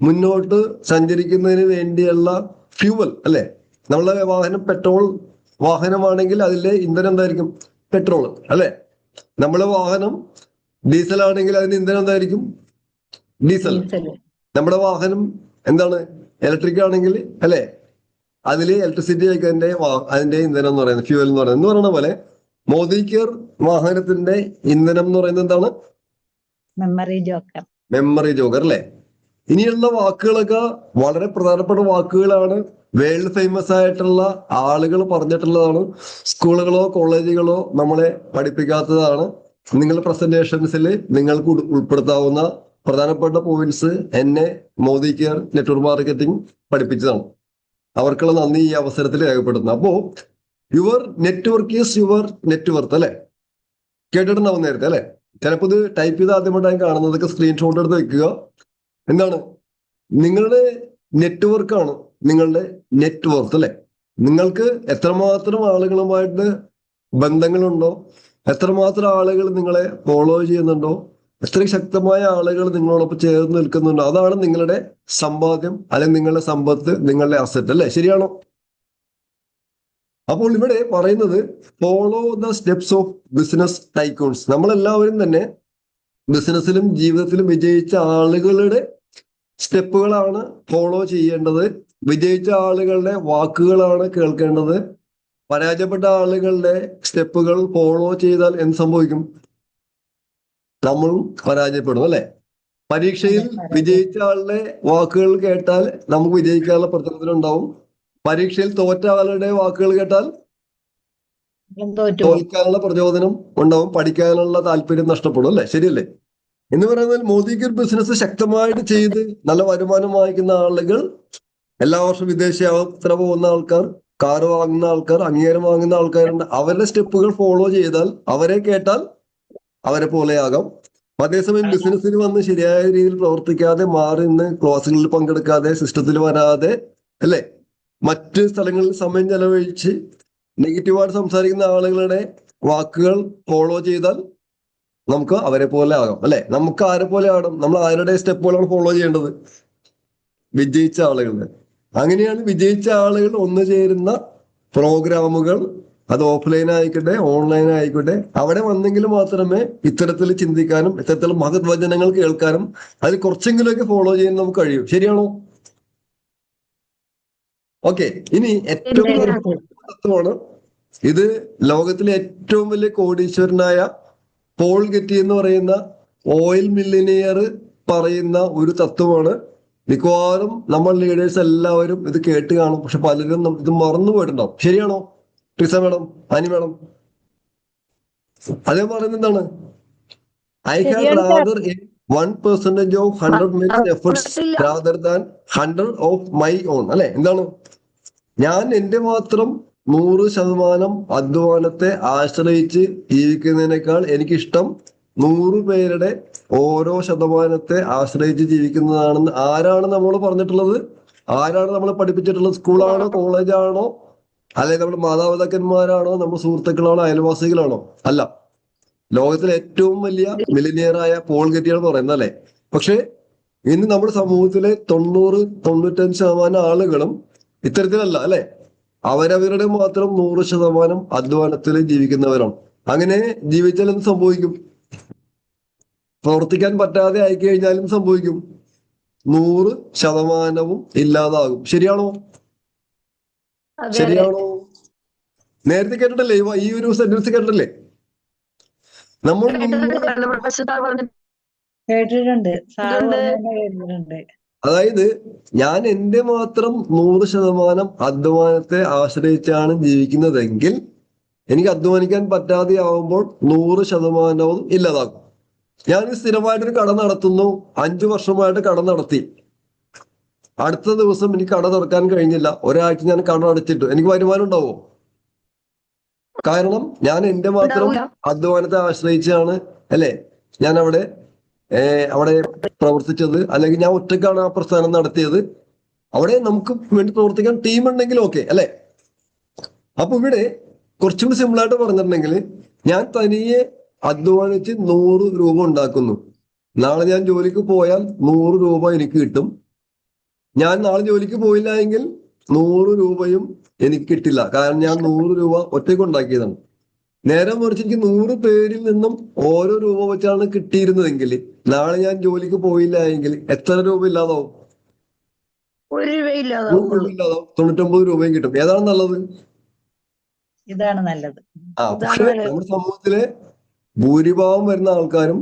മുന്നോട്ട് സഞ്ചരിക്കുന്നതിന് വേണ്ടിയുള്ള ഫ്യൂവൽ അല്ലെ? നമ്മളുടെ വാഹനം പെട്രോൾ വാഹനമാണെങ്കിൽ അതിലെ ഇന്ധനം എന്തായിരിക്കും? പെട്രോൾ അല്ലെ? നമ്മളെ വാഹനം ഡീസൽ ആണെങ്കിൽ അതിന്റെ ഇന്ധനം എന്തായിരിക്കും? ഡീസൽ. നമ്മുടെ വാഹനം എന്താണ്? ഇലക്ട്രിക് ആണെങ്കിൽ അല്ലെ, അതില് ഇലക്ട്രിസിറ്റി ആയിരിക്കും അതിന്റെ ഇന്ധനം എന്ന് പറയുന്നത്, ഫ്യൂവൽ എന്ന് പറയുന്ന പോലെ മോദി കെയർ വാഹനത്തിന്റെ ഇന്ധനം എന്ന് പറയുന്നത് എന്താണ്? മെമ്മറി ജോക്കർ അല്ലെ? ഇനിയുള്ള വാക്കുകളൊക്കെ വളരെ പ്രധാനപ്പെട്ട വാക്കുകളാണ്, വേൾഡ് ഫേമസ് ആയിട്ടുള്ള ആളുകൾ പറഞ്ഞിട്ടുള്ളതാണ്, സ്കൂളുകളോ കോളേജുകളോ നമ്മളെ പഠിപ്പിക്കാത്തതാണ്. നിങ്ങളുടെ പ്രസന്റേഷൻസിൽ നിങ്ങൾക്ക് ഉൾപ്പെടുത്താവുന്ന പ്രധാനപ്പെട്ട പോയിന്റ്സ് എന്നെ മോദി കെയർ നെറ്റ്വർക്ക് മാർക്കറ്റിംഗ് പഠിപ്പിച്ചതാണ്. അവർക്കുള്ള നന്ദി ഈ അവസരത്തിൽ രേഖപ്പെടുത്തുന്നു. അപ്പോ your network is your net worth അല്ലെ? കേട്ടിട്ടുണ്ടാവും നേരത്തെ അല്ലെ? ചിലപ്പോൾ ഇത് ടൈപ്പ് ചെയ്ത് ആദ്യമായിട്ടാണ് കാണുന്നതൊക്കെ സ്ക്രീൻഷോട്ട് എടുത്ത് വെക്കുക. എന്താണ്? നിങ്ങളുടെ നെറ്റ്വർക്കാണ് നിങ്ങളുടെ നെറ്റ്വർത്ത് അല്ലെ? നിങ്ങൾക്ക് എത്രമാത്രം ആളുകളുമായിട്ട് ബന്ധങ്ങളുണ്ടോ, എത്രമാത്രം ആളുകൾ നിങ്ങളെ ഫോളോ ചെയ്യുന്നുണ്ടോ, എത്ര ശക്തമായ ആളുകൾ നിങ്ങളോടൊപ്പം ചേർന്ന് നിൽക്കുന്നുണ്ട്. അതാണ് നിങ്ങളുടെ സമ്പാദ്യം, അല്ലെങ്കിൽ നിങ്ങളുടെ സമ്പത്ത്, നിങ്ങളുടെ അസറ്റ്, അല്ലെ? ശരിയാണോ? അപ്പോൾ ഇവിടെ പറയുന്നത് follow the steps of business tycoons. നമ്മളെല്ലാവരും തന്നെ ബിസിനസ്സിലും ജീവിതത്തിലും വിജയിച്ച ആളുകളുടെ സ്റ്റെപ്പുകളാണ് ഫോളോ ചെയ്യേണ്ടത്. വിജയിച്ച ആളുകളുടെ വാക്കുകളാണ് കേൾക്കേണ്ടത്. പരാജയപ്പെട്ട ആളുകളുടെ സ്റ്റെപ്പുകൾ ഫോളോ ചെയ്താൽ എന്ത് സംഭവിക്കും? നമ്മളും പരാജയപ്പെടും, അല്ലെ? പരീക്ഷയിൽ വിജയിച്ച ആളുടെ വാക്കുകൾ കേട്ടാൽ നമുക്ക് വിജയിക്കാനുള്ള പ്രചോദനം ഉണ്ടാവും. പരീക്ഷയിൽ തോറ്റ ആളുടെ വാക്കുകൾ കേട്ടാൽ തോൽക്കാനുള്ള പ്രചോദനം ഉണ്ടാവും, പഠിക്കാനുള്ള താല്പര്യം നഷ്ടപ്പെടും, അല്ലെ? ശരിയല്ലേ? എന്ന് പറയുന്നത് മോദിക്ക് ഒരു ബിസിനസ് ശക്തമായിട്ട് ചെയ്ത് നല്ല വരുമാനം വാങ്ങിക്കുന്ന ആളുകൾ, എല്ലാ വർഷവും വിദേശ യാത്ര പോകുന്ന ആൾക്കാർ, കാറ് വാങ്ങുന്ന ആൾക്കാർ, അംഗീകാരം വാങ്ങുന്ന ആൾക്കാരുണ്ട്. അവരുടെ സ്റ്റെപ്പുകൾ ഫോളോ ചെയ്താൽ, അവരെ കേട്ടാൽ അവരെ പോലെയാകാം. അതേസമയം ബിസിനസ്സിൽ വന്ന് ശരിയായ രീതിയിൽ പ്രവർത്തിക്കാതെ, മാറി നിന്ന് ക്ലാസ്സുകളിൽ പങ്കെടുക്കാതെ, സിസ്റ്റത്തിൽ വരാതെ, അല്ലെ, മറ്റ് സ്ഥലങ്ങളിൽ സമയം ചെലവഴിച്ച് നെഗറ്റീവായിട്ട് സംസാരിക്കുന്ന ആളുകളുടെ വാക്കുകൾ ഫോളോ ചെയ്താൽ നമുക്ക് അവരെ പോലെ ആകാം, അല്ലെ? നമുക്ക് ആരെ പോലെ ആകണം? നമ്മൾ ആരുടെ സ്റ്റെപ്പുകളാണ് ഫോളോ ചെയ്യേണ്ടത്? വിജയിച്ച ആളുകളുടെ. അങ്ങനെയാണ് വിജയിച്ച ആളുകൾ ഒന്നു ചേരുന്ന പ്രോഗ്രാമുകൾ, അത് ഓഫ്ലൈൻ ആയിക്കോട്ടെ ഓൺലൈൻ ആയിക്കോട്ടെ, അവിടെ വന്നെങ്കിൽ മാത്രമേ ഇത്തരത്തിൽ ചിന്തിക്കാനും ഇത്തരത്തിൽ മഹത് വചനങ്ങൾ കേൾക്കാനും അതിൽ കുറച്ചെങ്കിലുമൊക്കെ ഫോളോ ചെയ്യാൻ നമുക്ക് കഴിയും. ശരിയാണോ? ഓക്കെ. ഇനി ഏറ്റവും തത്വമാണ് ഇത്. ലോകത്തിലെ ഏറ്റവും വലിയ കോടീശ്വരനായ പോൾ ഗെറ്റി എന്ന് പറയുന്ന ഓയിൽ മില്ലിനിയർ പറയുന്ന ഒരു തത്വമാണ്. മിക്കവാറും നമ്മൾ ലീഡേഴ്സ് എല്ലാവരും ഇത് കേട്ട് കാണും, പക്ഷെ പലരും ഇത് മറന്നു പോയിട്ടുണ്ടാവും. ശരിയാണോ ട്രിസ മാഡം, അനി മാഡം? അതേ പറയുന്നത് എന്താണ്? I have rather 1% of 100 men's efforts rather than 100 of my own, അല്ലെ? എന്താണ്? ഞാൻ എന്റെ മാത്രം 100% അധ്വാനത്തെ ആശ്രയിച്ച് ജീവിക്കുന്നതിനേക്കാൾ എനിക്കിഷ്ടം 100 പേരുടെ ഓരോ ശതമാനത്തെ ആശ്രയിച്ച് ജീവിക്കുന്നതാണെന്ന് ആരാണ് നമ്മൾ പറഞ്ഞിട്ടുള്ളത്? ആരാണ് നമ്മളെ പഠിപ്പിച്ചിട്ടുള്ളത്? സ്കൂളാണോ, കോളേജാണോ, അല്ലെങ്കിൽ നമ്മുടെ മാതാപിതാക്കന്മാരാണോ, നമ്മുടെ സുഹൃത്തുക്കളാണോ, അയൽവാസികളാണോ? അല്ല. ലോകത്തിലെ ഏറ്റവും വലിയ മിലിനിയറായ പോൾ ഗെറ്റിയാണ് പറയുന്നത്, അല്ലെ? പക്ഷെ ഇന്ന് നമ്മുടെ സമൂഹത്തിലെ 90-95% ആളുകളും ഇത്തരത്തിലല്ല, അല്ലെ? അവരവരുടെ മാത്രം 100% അധ്വാനത്തിൽ ജീവിക്കുന്നവരാണ്. അങ്ങനെ ജീവിച്ചാൽ എന്ത് സംഭവിക്കും? പ്രവർത്തിക്കാൻ പറ്റാതെ ആയിക്കഴിഞ്ഞാലും സംഭവിക്കും, 100% ഇല്ലാതാകും. ശരിയാണോ? ശരിയാണോ? നേരത്തെ കേട്ടിട്ടല്ലേ ഈ ഒരു സെന്റൻസ്? കേട്ടിട്ടല്ലേ? നമ്മൾ കേട്ടിട്ടുണ്ട്, കേട്ടിട്ടുണ്ട്. അതായത് ഞാൻ എന്റെ മാത്രം 100% അധ്വാനത്തെ ആശ്രയിച്ചാണ് ജീവിക്കുന്നതെങ്കിൽ എനിക്ക് അധ്വാനിക്കാൻ പറ്റാതെ ആവുമ്പോൾ 100% ഇല്ലാതാകും. ഞാൻ സ്ഥിരമായിട്ടൊരു കട നടത്തുന്നു, 5 വർഷമായിട്ട് കട നടത്തി. അടുത്ത ദിവസം എനിക്ക് കട തുറക്കാൻ കഴിഞ്ഞില്ല, ഒരാഴ്ച ഞാൻ കട അടച്ചിട്ടു. എനിക്ക് വരുമാനം ഉണ്ടാവോ? കാരണം ഞാൻ എന്റെ മാത്രം അധ്വാനത്തെ ആശ്രയിച്ചാണ്, അല്ലെ, ഞാൻ അവിടെ പ്രവർത്തിച്ചത്. അല്ലെങ്കിൽ ഞാൻ ഒറ്റക്കാണ് ആ പ്രസ്ഥാനം നടത്തിയത്. അവിടെ നമുക്ക് വേണ്ടി പ്രവർത്തിക്കാൻ ടീം ഉണ്ടെങ്കിൽ ഓക്കെ, അല്ലെ? അപ്പൊ ഇവിടെ കുറച്ചുകൂടി സിമ്പിൾ ആയിട്ട് പറഞ്ഞിട്ടുണ്ടെങ്കിൽ, ഞാൻ തനിയെ അധ്വാനിച്ച് 100 രൂപ ഉണ്ടാക്കുന്നു. നാളെ ഞാൻ ജോലിക്ക് പോയാൽ 100 രൂപ എനിക്ക് കിട്ടും. ഞാൻ നാളെ ജോലിക്ക് പോയില്ല എങ്കിൽ 100 രൂപയും എനിക്ക് കിട്ടില്ല. കാരണം ഞാൻ 100 രൂപ ഒറ്റയ്ക്ക് ഉണ്ടാക്കിയതാണ്. നേരെ മറിച്ച് എനിക്ക് 100 പേരിൽ നിന്നും ഓരോ രൂപ വെച്ചാണ് കിട്ടിയിരുന്നതെങ്കിൽ, നാളെ ഞാൻ ജോലിക്ക് പോയില്ല എങ്കിൽ എത്ര രൂപ ഇല്ലാതാവും? 1 രൂപ 99 രൂപയും കിട്ടും. ഏതാണ് നല്ലത്? ഇതാണ് നല്ലത്. പക്ഷെ നമ്മുടെ സമൂഹത്തിലെ ഭൂരിഭാഗം വരുന്ന ആൾക്കാരും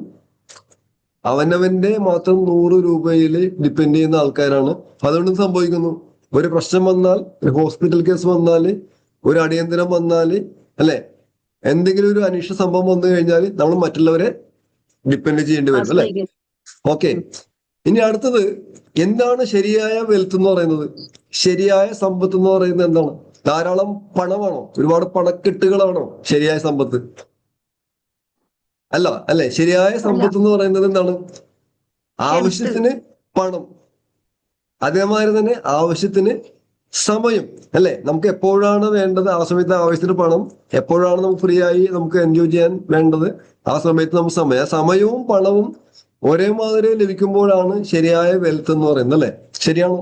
അവനവന്റെ മാത്രം 100 രൂപയിൽ ഡിപ്പെൻഡ് ചെയ്യുന്ന ആൾക്കാരാണ്. അതുകൊണ്ട് സംഭവിക്കുന്നു, ഒരു പ്രശ്നം വന്നാൽ, ഒരു ഹോസ്പിറ്റൽ കേസ് വന്നാല്, ഒരു അടിയന്തരം വന്നാല്, അല്ലെ, എന്തെങ്കിലും ഒരു അനിഷ്ട സംഭവം വന്നു കഴിഞ്ഞാൽ നമ്മൾ മറ്റുള്ളവരെ ഡിപ്പെൻഡ് ചെയ്യേണ്ടി വരും, അല്ലെ? ഓക്കെ. ഇനി അടുത്തത് എന്താണ് ശരിയായ വെൽത്ത് എന്ന് പറയുന്നത്? ശരിയായ സമ്പത്ത് എന്ന് പറയുന്നത് എന്താണ്? ധാരാളം പണമാണോ? ഒരുപാട് പണക്കെട്ടുകളാണോ ശരിയായ സമ്പത്ത്? അല്ല, അല്ലെ? ശരിയായ സമ്പത്ത് എന്ന് പറയുന്നത് എന്താണ്? ആവശ്യത്തിന് പണം, അതേമാതിരി തന്നെ ആവശ്യത്തിന് സമയം, അല്ലെ? നമുക്ക് എപ്പോഴാണ് വേണ്ടത് ആ സമയത്ത് ആവശ്യത്തിന് പണം, എപ്പോഴാണ് നമുക്ക് ഫ്രീ ആയി നമുക്ക് എൻജോയ് ചെയ്യാൻ വേണ്ടത് ആ സമയത്ത് നമുക്ക് സമയവും പണവും ഒരേ മാതിരി ലഭിക്കുമ്പോഴാണ് ശരിയായ വെൽത്ത് എന്ന് പറയുന്നത്, അല്ലെ? ശരിയാണോ?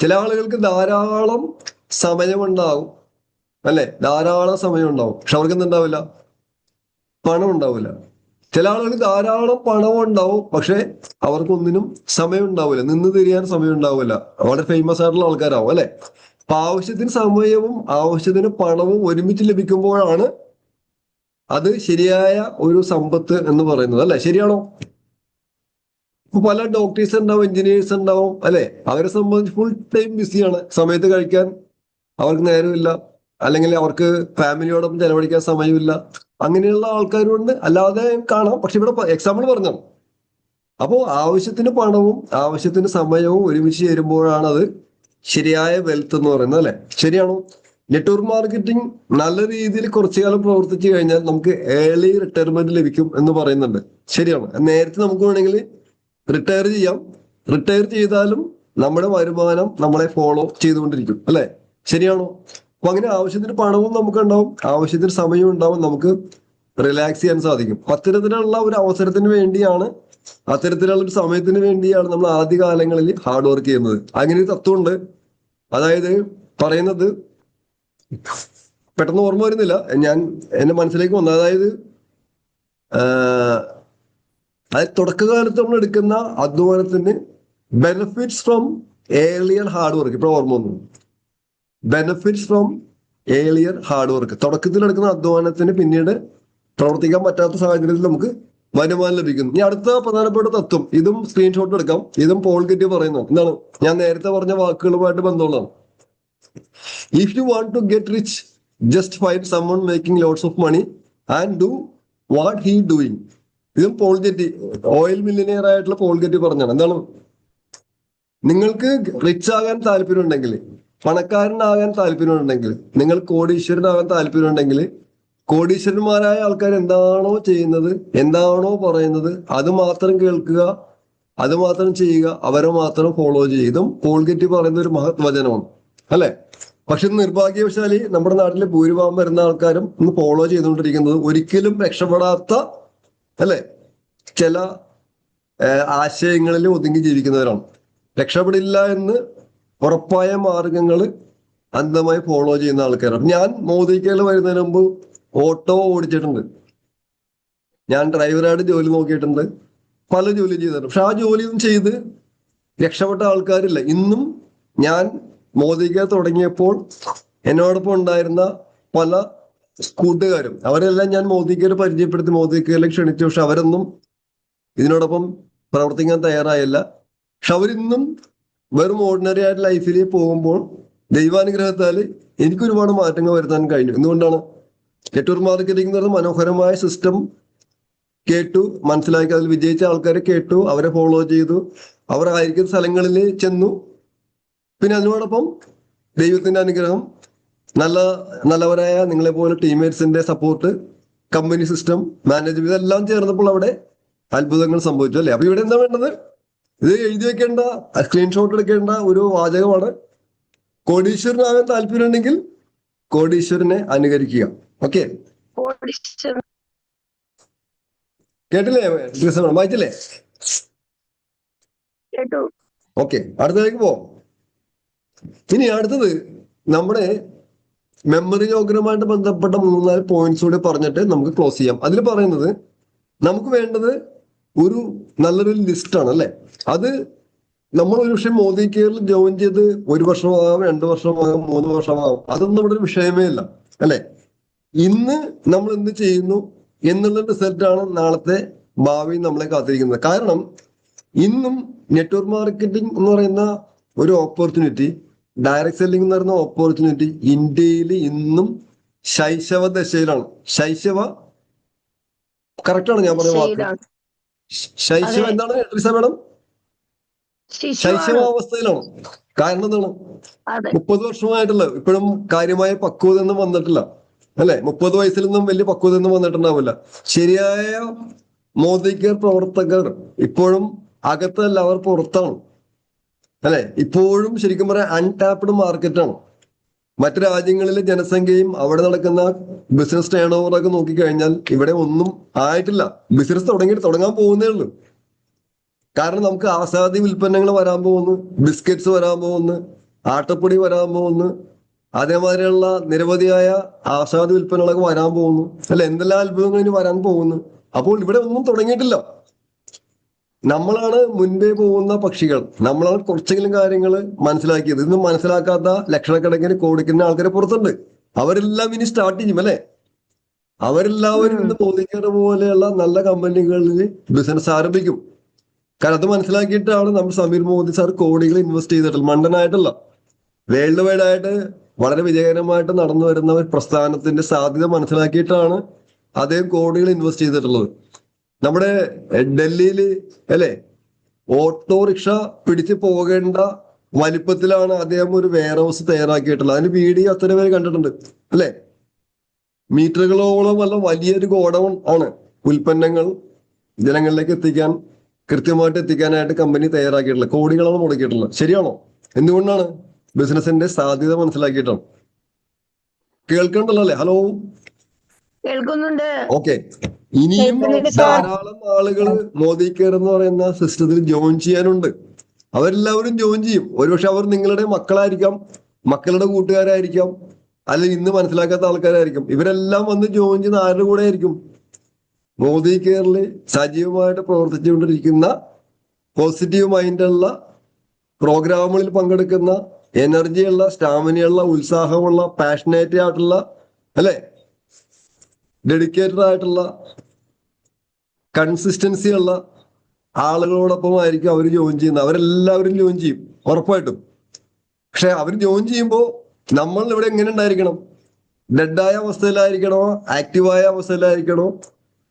ചില ആളുകൾക്ക് ധാരാളം സമയമുണ്ടാവും, അല്ലെ? ധാരാളം സമയം ഉണ്ടാവും, പക്ഷെ അവർക്ക് എന്തുണ്ടാവില്ല? പണം ഉണ്ടാവില്ല. ചില ആളുകൾക്ക് ധാരാളം പണം ഉണ്ടാവും, പക്ഷെ അവർക്കൊന്നിനും സമയം ഉണ്ടാവില്ല, നിന്ന് തിരിയാൻ സമയം ഉണ്ടാവില്ല. വളരെ ഫേമസ് ആയിട്ടുള്ള ആൾക്കാരാവും, അല്ലെ? അപ്പൊ ആവശ്യത്തിന് സമയവും ആവശ്യത്തിന് പണവും ഒരുമിച്ച് ലഭിക്കുമ്പോഴാണ് അത് ശരിയായ ഒരു സമ്പത്ത് എന്ന് പറയുന്നത്, അല്ലെ? ശരിയാണോ? ഇപ്പൊ പല ഡോക്ടേഴ്സ് ഉണ്ടാവും, എഞ്ചിനീയേഴ്സ് ഉണ്ടാവും, അല്ലെ? അവരെ സംബന്ധിച്ച് ഫുൾ ടൈം ബിസിയാണ്. സമയത്ത് കഴിക്കാൻ അവർക്ക് നേരമില്ല, അല്ലെങ്കിൽ അവർക്ക് ഫാമിലിയോടൊപ്പം ചെലവഴിക്കാൻ സമയമില്ല. അങ്ങനെയുള്ള ആൾക്കാരുണ്ട്, അല്ലാതെ കാണാം. പക്ഷെ ഇവിടെ എക്സാമ്പിൾ പറഞ്ഞാണ്. അപ്പോൾ ആവശ്യത്തിന് പണവും ആവശ്യത്തിന് സമയവും ഒരുമിച്ച് ചേരുമ്പോഴാണ് അത് ശരിയായ വെൽത്ത് എന്ന് പറയുന്നത്, അല്ലെ? ശരിയാണോ? നെറ്റ്വർക്ക് മാർക്കറ്റിംഗ് നല്ല രീതിയിൽ കുറച്ചു കാലം പ്രവർത്തിച്ചു കഴിഞ്ഞാൽ നമുക്ക് ഏർലി റിട്ടയർമെന്റ് ലഭിക്കും എന്ന് പറയുന്നുണ്ട്. ശരിയാണ്. നേരത്തെ നമുക്ക് വേണമെങ്കിൽ റിട്ടയർ ചെയ്യാം. റിട്ടയർ ചെയ്താലും നമ്മുടെ വരുമാനം നമ്മളെ ഫോളോ ചെയ്തുകൊണ്ടിരിക്കും, അല്ലെ? ശരിയാണോ? അപ്പൊ അങ്ങനെ ആവശ്യത്തിന് പണവും നമുക്ക് ഉണ്ടാവും, ആവശ്യത്തിന് സമയവും ഉണ്ടാവും, നമുക്ക് റിലാക്സ് ചെയ്യാൻ സാധിക്കും. അത്തരത്തിലുള്ള ഒരു അവസരത്തിന് വേണ്ടിയാണ്, അത്തരത്തിലുള്ള ഒരു സമയത്തിന് വേണ്ടിയാണ് നമ്മൾ ആദ്യ കാലങ്ങളിൽ ഹാർഡ് വർക്ക് ചെയ്യുന്നത്. അങ്ങനെ ഒരു തത്വമുണ്ട്. അതായത് പറയുന്നത് പെട്ടെന്ന് ഓർമ്മ വരുന്നില്ല, ഞാൻ എന്റെ മനസ്സിലേക്ക് വന്നത്. അതായത് തുടക്കകാലത്ത് നമ്മൾ എടുക്കുന്ന അധ്വാനത്തിന് benefits from earlier hard work. ഇപ്പോൾ ഓർമ്മ വന്നു, benefits from earlier hard work. തുടക്കത്തിൽ എടുക്കുന്ന അധ്വാനത്തിന് പിന്നീട് പ്രവർത്തിക്കാൻ പറ്റാത്ത സാഹചര്യത്തിൽ നമുക്ക് വരുമാനം ലഭിക്കുന്നു. ഇനി അടുത്ത പ്രധാനപ്പെട്ട തത്വം, ഇതും സ്ക്രീൻഷോട്ട് എടുക്കാം, ഇതും പോൾ ഗെറ്റി പറയുന്നു. എന്താണ്? ഞാൻ നേരത്തെ പറഞ്ഞ വാക്കുകളുമായിട്ട് ബന്ധമുള്ളതാണ്. If you want to get rich, just find someone making lots of money and do what he doing. ഇതും പോൾ ഗെറ്റി, ഓയിൽ മില്ലിനിയർ ആയിട്ടുള്ള പോൾ ഗെറ്റി പറഞ്ഞാണ്. എന്താണ്? നിങ്ങൾക്ക് റിച്ച് ആകാൻ താല്പര്യമുണ്ടെങ്കിൽ, പണക്കാരനാകാൻ താല്പര്യമുണ്ടെങ്കിൽ, നിങ്ങൾ കോടീശ്വരനാകാൻ താല്പര്യമുണ്ടെങ്കിൽ, കോടീശ്വരന്മാരായ ആൾക്കാർ എന്താണോ ചെയ്യുന്നത്, എന്താണോ പറയുന്നത്, അത് മാത്രം കേൾക്കുക, അത് മാത്രം ചെയ്യുക, അവരെ മാത്രം ഫോളോ ചെയ്തും പോൾ ഗെറ്റി പറയുന്ന ഒരു മഹത് വചനമാണ്, അല്ലെ? പക്ഷെ നിർഭാഗ്യവശാലി നമ്മുടെ നാട്ടിലെ ഭൂരിഭാഗം വരുന്ന ആൾക്കാരും ഇന്ന് ഫോളോ ചെയ്തുകൊണ്ടിരിക്കുന്നത് ഒരിക്കലും രക്ഷപ്പെടാത്ത, അല്ലെ, ചില ആശയങ്ങളിൽ ഒതുങ്ങി ജീവിക്കുന്നവരാണ്. രക്ഷപ്പെടില്ല എന്ന് ഉറപ്പായ മാർഗങ്ങൾ അന്ധമായി ഫോളോ ചെയ്യുന്ന ആൾക്കാരാണ്. ഞാൻ മോദിക്കയിൽ വരുന്നതിന് മുമ്പ് ഓട്ടോ ഓടിച്ചിട്ടുണ്ട്, ഞാൻ ഡ്രൈവറായിട്ട് ജോലി നോക്കിയിട്ടുണ്ട്, പല ജോലി ചെയ്തിട്ടുണ്ട്. പക്ഷെ ആ ജോലിയും ചെയ്ത് രക്ഷപ്പെട്ട ആൾക്കാരില്ല. ഇന്നും ഞാൻ മോദിക്ക തുടങ്ങിയപ്പോൾ എന്നോടൊപ്പം ഉണ്ടായിരുന്ന പല കൂട്ടുകാരും, അവരെല്ലാം ഞാൻ മോദിക്കയിൽ പരിചയപ്പെടുത്തി, മോദിക്കയിലേക്ക് ക്ഷണിച്ചു. പക്ഷെ അവരൊന്നും ഇതിനോടൊപ്പം പ്രവർത്തിക്കാൻ തയ്യാറായില്ല. പക്ഷെ അവരിന്നും വെറും ഓർഡിനറി ആയിട്ട് ലൈഫിൽ പോകുമ്പോൾ ദൈവാനുഗ്രഹത്താൽ എനിക്ക് ഒരുപാട് മാറ്റങ്ങൾ വരുത്താൻ കഴിഞ്ഞു. എന്തുകൊണ്ടാണ്? നെറ്റ്വർക്ക് മാർക്കറ്റിംഗ് എന്ന് പറയുന്ന മനോഹരമായ സിസ്റ്റം കേട്ടു, മനസ്സിലാക്കി, അതിൽ വിജയിച്ച ആൾക്കാരെ കേട്ടു, അവരെ ഫോളോ ചെയ്തു, അവർ ആയിരിക്കുന്ന സ്ഥലങ്ങളിൽ ചെന്നു. പിന്നെ അതിനോടൊപ്പം ദൈവത്തിന്റെ അനുഗ്രഹം, നല്ലവരായ നിങ്ങളെ പോലെ ടീംമേറ്റ്സിന്റെ സപ്പോർട്ട്, കമ്പനി സിസ്റ്റം, മാനേജ്മെന്റ്, ഇതെല്ലാം ചേർന്നപ്പോൾ അവിടെ അത്ഭുതങ്ങൾ സംഭവിച്ചു, അല്ലെ? അപ്പൊ ഇവിടെ എന്താ വേണ്ടത്? ഇത് എഴുതി വെക്കേണ്ട, സ്ക്രീൻഷോട്ട് എടുക്കേണ്ട ഒരു വാചകമാണ്. കോടീശ്വരനാകാൻ താല്പര്യമുണ്ടെങ്കിൽ കോടീശ്വരനെ അനുകരിക്കുക. ഓക്കെ, കേട്ടില്ലേ? വായിച്ചില്ലേ? ഓക്കെ, അടുത്തതിലേക്ക് പോവാം. ഇനി അടുത്തത് നമ്മുടെ മെമ്മറി ലോഗറുമായിട്ട് ബന്ധപ്പെട്ട 3-4 പോയിന്റ്സ് കൂടെ പറഞ്ഞിട്ട് നമുക്ക് ക്ലോസ് ചെയ്യാം. അതിൽ പറയുന്നത് നമുക്ക് വേണ്ടത് ഒരു നല്ലൊരു ലിസ്റ്റാണ്, അല്ലെ? അത് നമ്മൾ ഒരു പക്ഷേ മോദി കെയറിൽ ജോയിൻ ചെയ്ത് 1 വർഷമാകാം, 2 വർഷമാകാം, 3 വർഷമാകാം, അതൊന്നും ഇവിടെ ഒരു വിഷയമേ ഇല്ല, അല്ലെ? ഇന്ന് നമ്മൾ എന്ത് ചെയ്യുന്നു എന്നുള്ള റിസൾട്ടാണ് നാളത്തെ ഭാവി നമ്മളെ കാത്തിരിക്കുന്നത്. കാരണം ഇന്നും നെറ്റ്വർക്ക് മാർക്കറ്റിംഗ് എന്ന് പറയുന്ന ഒരു ഓപ്പർച്യൂണിറ്റി, ഡയറക്ട് സെല്ലിംഗ് എന്ന് പറയുന്ന ഓപ്പർച്യൂണിറ്റി ഇന്ത്യയിൽ ഇന്നും ശൈശവ ദശയിലാണ്. ശൈശവ കറക്റ്റാണ് ഞാൻ പറഞ്ഞ വാക്ക്. ശൈശവ എന്താണ് മേഡം? ശൈശവാവസ്ഥയിലാണ്. കാരണം എന്താണ്? 30 വർഷമായിട്ടുള്ള ഇപ്പോഴും കാര്യമായ പക്വത ഒന്നും വന്നിട്ടില്ല, അല്ലെ? 30 വയസ്സിൽ നിന്നും വലിയ പക്വത ഒന്നും വന്നിട്ടുണ്ടാവില്ല. ശരിയായ മോദി കെയർ പ്രവർത്തകർ ഇപ്പോഴും അകത്തല്ല, അവർ പുറത്താണ്, അല്ലെ? ഇപ്പോഴും ശരിക്കും പറയാൻ അൺടാപ്ഡ് മാർക്കറ്റാണ്. മറ്റു രാജ്യങ്ങളിലെ ജനസംഖ്യയും അവിടെ നടക്കുന്ന ബിസിനസ് ടേൺ ഓവർ ഒക്കെ നോക്കിക്കഴിഞ്ഞാൽ ഇവിടെ ഒന്നും ആയിട്ടില്ല. ബിസിനസ് തുടങ്ങാൻ പോകുന്നേ ഉള്ളൂ. കാരണം നമുക്ക് ആസാദി ഉൽപ്പന്നങ്ങൾ വരാൻ പോകുന്നു, ബിസ്ക്കറ്റ്സ് വരാൻ പോകുന്നു, ആട്ടപ്പൊടി വരാൻ പോകുന്നു, അതേമാതിരിയുള്ള നിരവധിയായ ആസാദി ഉൽപ്പന്നങ്ങളൊക്കെ വരാൻ പോകുന്നു അല്ലെ, എന്തെല്ലാം അത്ഭുതങ്ങൾ ഇനി വരാൻ പോകുന്നു. അപ്പോൾ ഇവിടെ ഒന്നും തുടങ്ങിയിട്ടില്ല. നമ്മളാണ് മുൻപേ പോകുന്ന പക്ഷികൾ. നമ്മളാണ് കുറച്ചെങ്കിലും കാര്യങ്ങൾ മനസ്സിലാക്കിയത്. ഇതൊന്നും മനസ്സിലാക്കാത്ത ലക്ഷക്കണക്കിന് കോടിക്കുന്ന ആൾക്കാരെ പുറത്തുണ്ട്. അവരെല്ലാം ഇനി സ്റ്റാർട്ട് ചെയ്യും അല്ലെ. അവരെല്ലാവരും ഇന്ന് മോദിക്കാരെ പോലെയുള്ള നല്ല കമ്പനികളിൽ ബിസിനസ് ആരംഭിക്കും. കാരണം അത് മനസ്സിലാക്കിയിട്ടാണ് നമ്മൾ സമീർ മോദി സാർ കോടികൾ ഇൻവെസ്റ്റ് ചെയ്തിട്ടുള്ളത്. മണ്ടനായിട്ടല്ല, വേൾഡ് വൈഡ് ആയിട്ട് വളരെ വിജയകരമായിട്ട് നടന്നു വരുന്ന ഒരു പ്രസ്ഥാനത്തിന്റെ സാധ്യത മനസ്സിലാക്കിയിട്ടാണ് അദ്ദേഹം കോടികൾ ഇൻവെസ്റ്റ് ചെയ്തിട്ടുള്ളത്. നമ്മുടെ ഡൽഹിയിൽ അല്ലെ, ഓട്ടോറിക്ഷ പിടിച്ച് പോകേണ്ട വലിപ്പത്തിലാണ് അദ്ദേഹം ഒരു വെയർ ഹൗസ് തയ്യാറാക്കിയിട്ടുള്ളത്. അതിന് വീഡിയോ അത്ര പേര് കണ്ടിട്ടുണ്ട് അല്ലെ. മീറ്ററുകളോളം വല്ല വലിയൊരു ഗോഡൗൺ ആണ് ഉൽപ്പന്നങ്ങൾ ജനങ്ങളിലേക്ക് എത്തിക്കാൻ, കൃത്യമായിട്ട് എത്തിക്കാനായിട്ട് കമ്പനി തയ്യാറാക്കിയിട്ടുള്ളത്. കോടികളാണ് മുടക്കിയിട്ടുള്ളത്. ശരിയാണോ? എന്തുകൊണ്ടാണ്? ബിസിനസിന്റെ സാധ്യത മനസ്സിലാക്കിയിട്ടാണ്. കേൾക്കണ്ടല്ലോ അല്ലെ? ഹലോ, കേൾക്കുന്നുണ്ട്. ഓക്കെ. ഇനിയും ധാരാളം ആളുകൾ മോദി കെയർ എന്ന് പറയുന്ന സിസ്റ്റത്തിൽ ജോയിൻ ചെയ്യാനുണ്ട്. അവരെല്ലാവരും ജോയിൻ ചെയ്യും. ഒരുപക്ഷെ അവർ നിങ്ങളുടെ മക്കളായിരിക്കാം, മക്കളുടെ കൂട്ടുകാരായിരിക്കാം, അല്ലെങ്കിൽ ഇന്ന് മനസ്സിലാക്കാത്ത ആൾക്കാരായിരിക്കും. ഇവരെല്ലാം വന്ന് ജോയിൻ ചെയ്യുന്ന ആരുടെ കൂടെ ആയിരിക്കും? മോദി കെയറിൽ സജീവമായിട്ട് പ്രവർത്തിച്ചുകൊണ്ടിരിക്കുന്ന, പോസിറ്റീവ് മൈൻഡുള്ള, പ്രോഗ്രാമുകളിൽ പങ്കെടുക്കുന്ന, എനർജിയുള്ള, സ്റ്റാമിനയുള്ള, ഉത്സാഹമുള്ള, പാഷനേറ്റ് ആയിട്ടുള്ള അല്ലെ, ഡെഡിക്കേറ്റഡ് ആയിട്ടുള്ള, കൺസിസ്റ്റൻസി ഉള്ള ആളുകളോടൊപ്പം ആയിരിക്കും അവർ ജോയിൻ ചെയ്യുന്നത്. അവരെല്ലാവരും ജോയിൻ ചെയ്യും ഉറപ്പായിട്ടും. പക്ഷെ അവർ ജോയിൻ ചെയ്യുമ്പോൾ നമ്മൾ ഇവിടെ എങ്ങനെ ഉണ്ടായിരിക്കണം? ഡെഡായ അവസ്ഥയിലായിരിക്കണോ, ആക്റ്റീവായ അവസ്ഥയിലായിരിക്കണോ,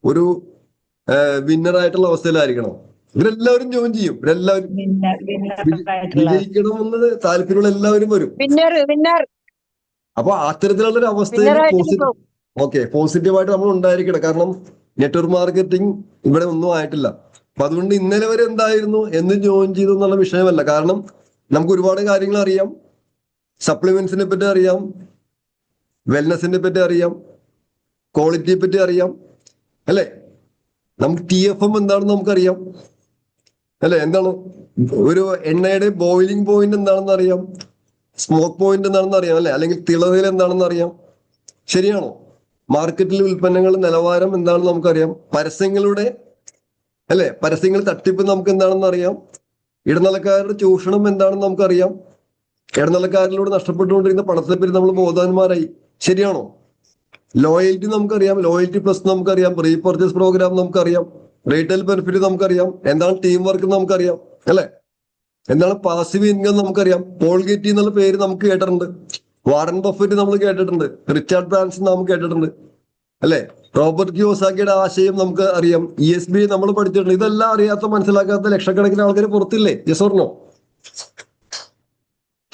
ഒരു വിന്നറായിട്ടുള്ള അവസ്ഥയിലായിരിക്കണോ? ഇവരെല്ലാവരും ജോയിൻ ചെയ്യും. ഇവരെല്ലാവരും വിജയിക്കണമെന്നത് താല്പര്യമുള്ള എല്ലാവരും വരും. അപ്പൊ അത്തരത്തിലുള്ള ഒരു അവസ്ഥയിൽ പോസിറ്റീവായിട്ട് നമ്മൾ ഉണ്ടായിരിക്കണം. കാരണം നെറ്റ്വർക്ക് മാർക്കറ്റിംഗ് ഇവിടെ ഒന്നും ആയിട്ടില്ല. അപ്പൊ അതുകൊണ്ട് ഇന്നലെ വരെ എന്തായിരുന്നു, എന്ന് ജോയിൻ ചെയ്തു എന്നുള്ള വിഷയമല്ല. കാരണം നമുക്ക് ഒരുപാട് കാര്യങ്ങൾ അറിയാം. സപ്ലിമെന്റ്സിനെ പറ്റി അറിയാം, വെൽനെസിനെ പറ്റി അറിയാം, ക്വാളിറ്റിയെ പറ്റി അറിയാം അല്ലെ. നമുക്ക് TFM എന്താണെന്ന് നമുക്കറിയാം അല്ലെ. എന്താണ് ഒരു എണ്ണയുടെ ബോയിലിംഗ് പോയിന്റ് എന്താണെന്ന് അറിയാം, സ്മോക്ക് പോയിന്റ് എന്താണെന്ന് അറിയാം അല്ലെ, അല്ലെങ്കിൽ തിളതയിൽ എന്താണെന്ന് അറിയാം. ശരിയാണോ? മാർക്കറ്റിൽ ഉൽപ്പന്നങ്ങളുടെ നിലവാരം എന്താണെന്ന് നമുക്കറിയാം. പരസ്യങ്ങളുടെ അല്ലെ, പരസ്യങ്ങൾ തട്ടിപ്പ് നമുക്ക് എന്താണെന്ന് അറിയാം. ഇടനിലക്കാരുടെ ചൂഷണം എന്താണെന്ന് നമുക്കറിയാം. ഇടനിലക്കാരിലൂടെ നഷ്ടപ്പെട്ടുകൊണ്ടിരിക്കുന്ന പണത്തെ പറ്റി നമ്മൾ ബോധവാന്മാരായി. ശരിയാണോ? ലോയൽറ്റി നമുക്കറിയാം, ലോയൽറ്റി പ്ലസ് നമുക്കറിയാം, റീപർച്ചേസ് പ്രോഗ്രാം നമുക്കറിയാം, റീറ്റെയിൽ ബെനിഫിറ്റ് നമുക്കറിയാം, എന്താണ് ടീം വർക്ക് നമുക്കറിയാം അല്ലെ, എന്താണ് പാസീവ് ഇൻകം നമുക്കറിയാം. പോൾ ഗെറ്റി എന്നുള്ള പേര് നമുക്ക് കേട്ടിട്ടുണ്ട്, വാറൻ ബഫറ്റ് നമ്മൾ കേട്ടിട്ടുണ്ട്, റിച്ചാർഡ് ബ്രാൻസൺ നമുക്ക് കേട്ടിട്ടുണ്ട് അല്ലെ, റോബർട്ട് കിയോസാക്കിയുടെ ആശയം നമുക്ക് അറിയാം, ESB നമ്മൾ പഠിച്ചിട്ടുണ്ട്. ഇതെല്ലാം അറിയാത്ത, മനസ്സിലാക്കാത്ത ലക്ഷക്കണക്കിന് ആൾക്കാർ പുറത്തില്ലേ? Yes or no?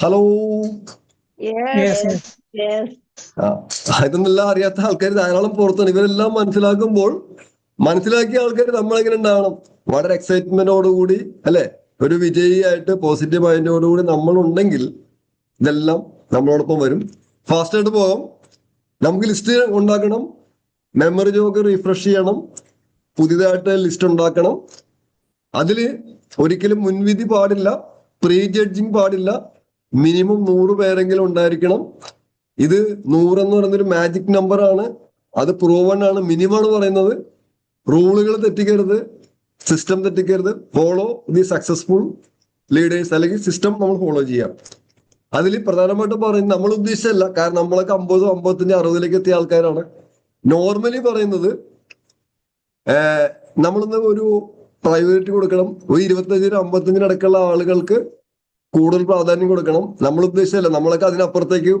ഹലോ, ഇതൊന്നെല്ലാം അറിയാത്ത ആൾക്കാർ ധാരാളം പുറത്താണ്. ഇവരെല്ലാം മനസ്സിലാക്കുമ്പോൾ, മനസ്സിലാക്കിയ ആൾക്കാർ നമ്മളെങ്ങനെ ഉണ്ടാവണം? വളരെ എക്സൈറ്റ്മെന്റോടുകൂടി അല്ലെ, ഒരു വിജയിയായിട്ട് പോസിറ്റീവ് മൈൻഡോടുകൂടി നമ്മൾ ഉണ്ടെങ്കിൽ ഇതെല്ലാം നമ്മളോടൊപ്പം വരും. ഫാസ്റ്റ് ആയിട്ട് പോകാം. നമുക്ക് ലിസ്റ്റ് ഉണ്ടാക്കണം, മെമ്മറി ജോക്ക് റീഫ്രഷ് ചെയ്യണം, പുതിയതായിട്ട് ലിസ്റ്റ് ഉണ്ടാക്കണം. അതിൽ ഒരിക്കലും മുൻവിധി പാടില്ല, പ്രീ ജഡ്ജിങ് പാടില്ല. മിനിമം 100 പേരെങ്കിലും ഉണ്ടായിരിക്കണം. ഇത് 100 എന്ന് പറയുന്നൊരു മാജിക് നമ്പർ ആണ്. അത് പ്രൂവൺ ആണ്. മിനിമം ആണ് പറയുന്നത്. റൂളുകൾ തെറ്റിക്കരുത്, സിസ്റ്റം തെറ്റിക്കരുത്. ഫോളോ ദി സക്സസ്ഫുൾ ലീഡേഴ്സ്, അല്ലെങ്കിൽ സിസ്റ്റം നമ്മൾ ഫോളോ ചെയ്യാം. അതിൽ പ്രധാനമായിട്ടും പറയുന്നത് നമ്മൾ ഉദ്ദേശിച്ചല്ല. കാരണം നമ്മളൊക്കെ 50, 55, 60 എത്തിയ ആൾക്കാരാണ്. നോർമലി പറയുന്നത് നമ്മളിന്ന് ഒരു പ്രയോറിറ്റി കൊടുക്കണം. ഒരു 25, 55 അടക്കമുള്ള ആളുകൾക്ക് കൂടുതൽ പ്രാധാന്യം കൊടുക്കണം. നമ്മൾ ഉദ്ദേശിച്ചല്ല. നമ്മളൊക്കെ അതിനപ്പുറത്തേക്ക്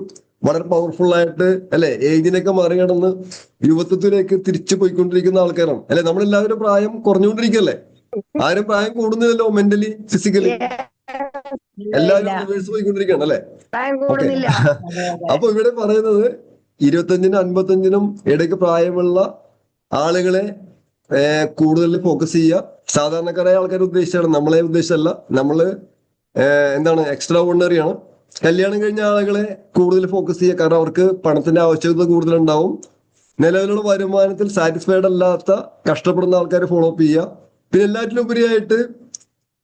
വളരെ പവർഫുൾ ആയിട്ട് അല്ലെ, ഏജിനൊക്കെ മറികടന്ന് യുവത്വത്തിലേക്ക് തിരിച്ചു പോയിക്കൊണ്ടിരിക്കുന്ന ആൾക്കാരാണ് അല്ലെ. നമ്മളെല്ലാവരും പ്രായം കുറഞ്ഞുകൊണ്ടിരിക്കല്ലേ? ആരും പ്രായം കൂടുന്നില്ലല്ലോ, മെന്റലി ഫിസിക്കലി എല്ലാവരും റിവേഴ്സ് പോയിക്കൊണ്ടിരിക്കുകയാണ് അല്ലെ. ഓക്കെ. അപ്പൊ ഇവിടെ പറയുന്നത് 25-നും 55-നും ഇടയ്ക്ക് പ്രായമുള്ള ആളുകളെ കൂടുതൽ ഫോക്കസ് ചെയ്യുക. സാധാരണക്കാരായ ആൾക്കാരെ ഉദ്ദേശിച്ചാണ്, നമ്മളെ ഉദ്ദേശിച്ചല്ല. നമ്മള് എന്താണ്, എക്സ്ട്രാ ഓർഡിനറി ആണ്. കല്യാണം കഴിഞ്ഞ ആളുകളെ കൂടുതൽ ഫോക്കസ് ചെയ്യുക. കാരണം അവർക്ക് പണത്തിന്റെ ആവശ്യകത കൂടുതലുണ്ടാവും. നിലവിലുള്ള വരുമാനത്തിൽ സാറ്റിസ്ഫൈഡ് അല്ലാത്ത കഷ്ടപ്പെടുന്ന ആൾക്കാരെ ഫോളോ അപ്പ് ചെയ്യുക. പിന്നെ എല്ലാറ്റിലും ഉപരിയായിട്ട്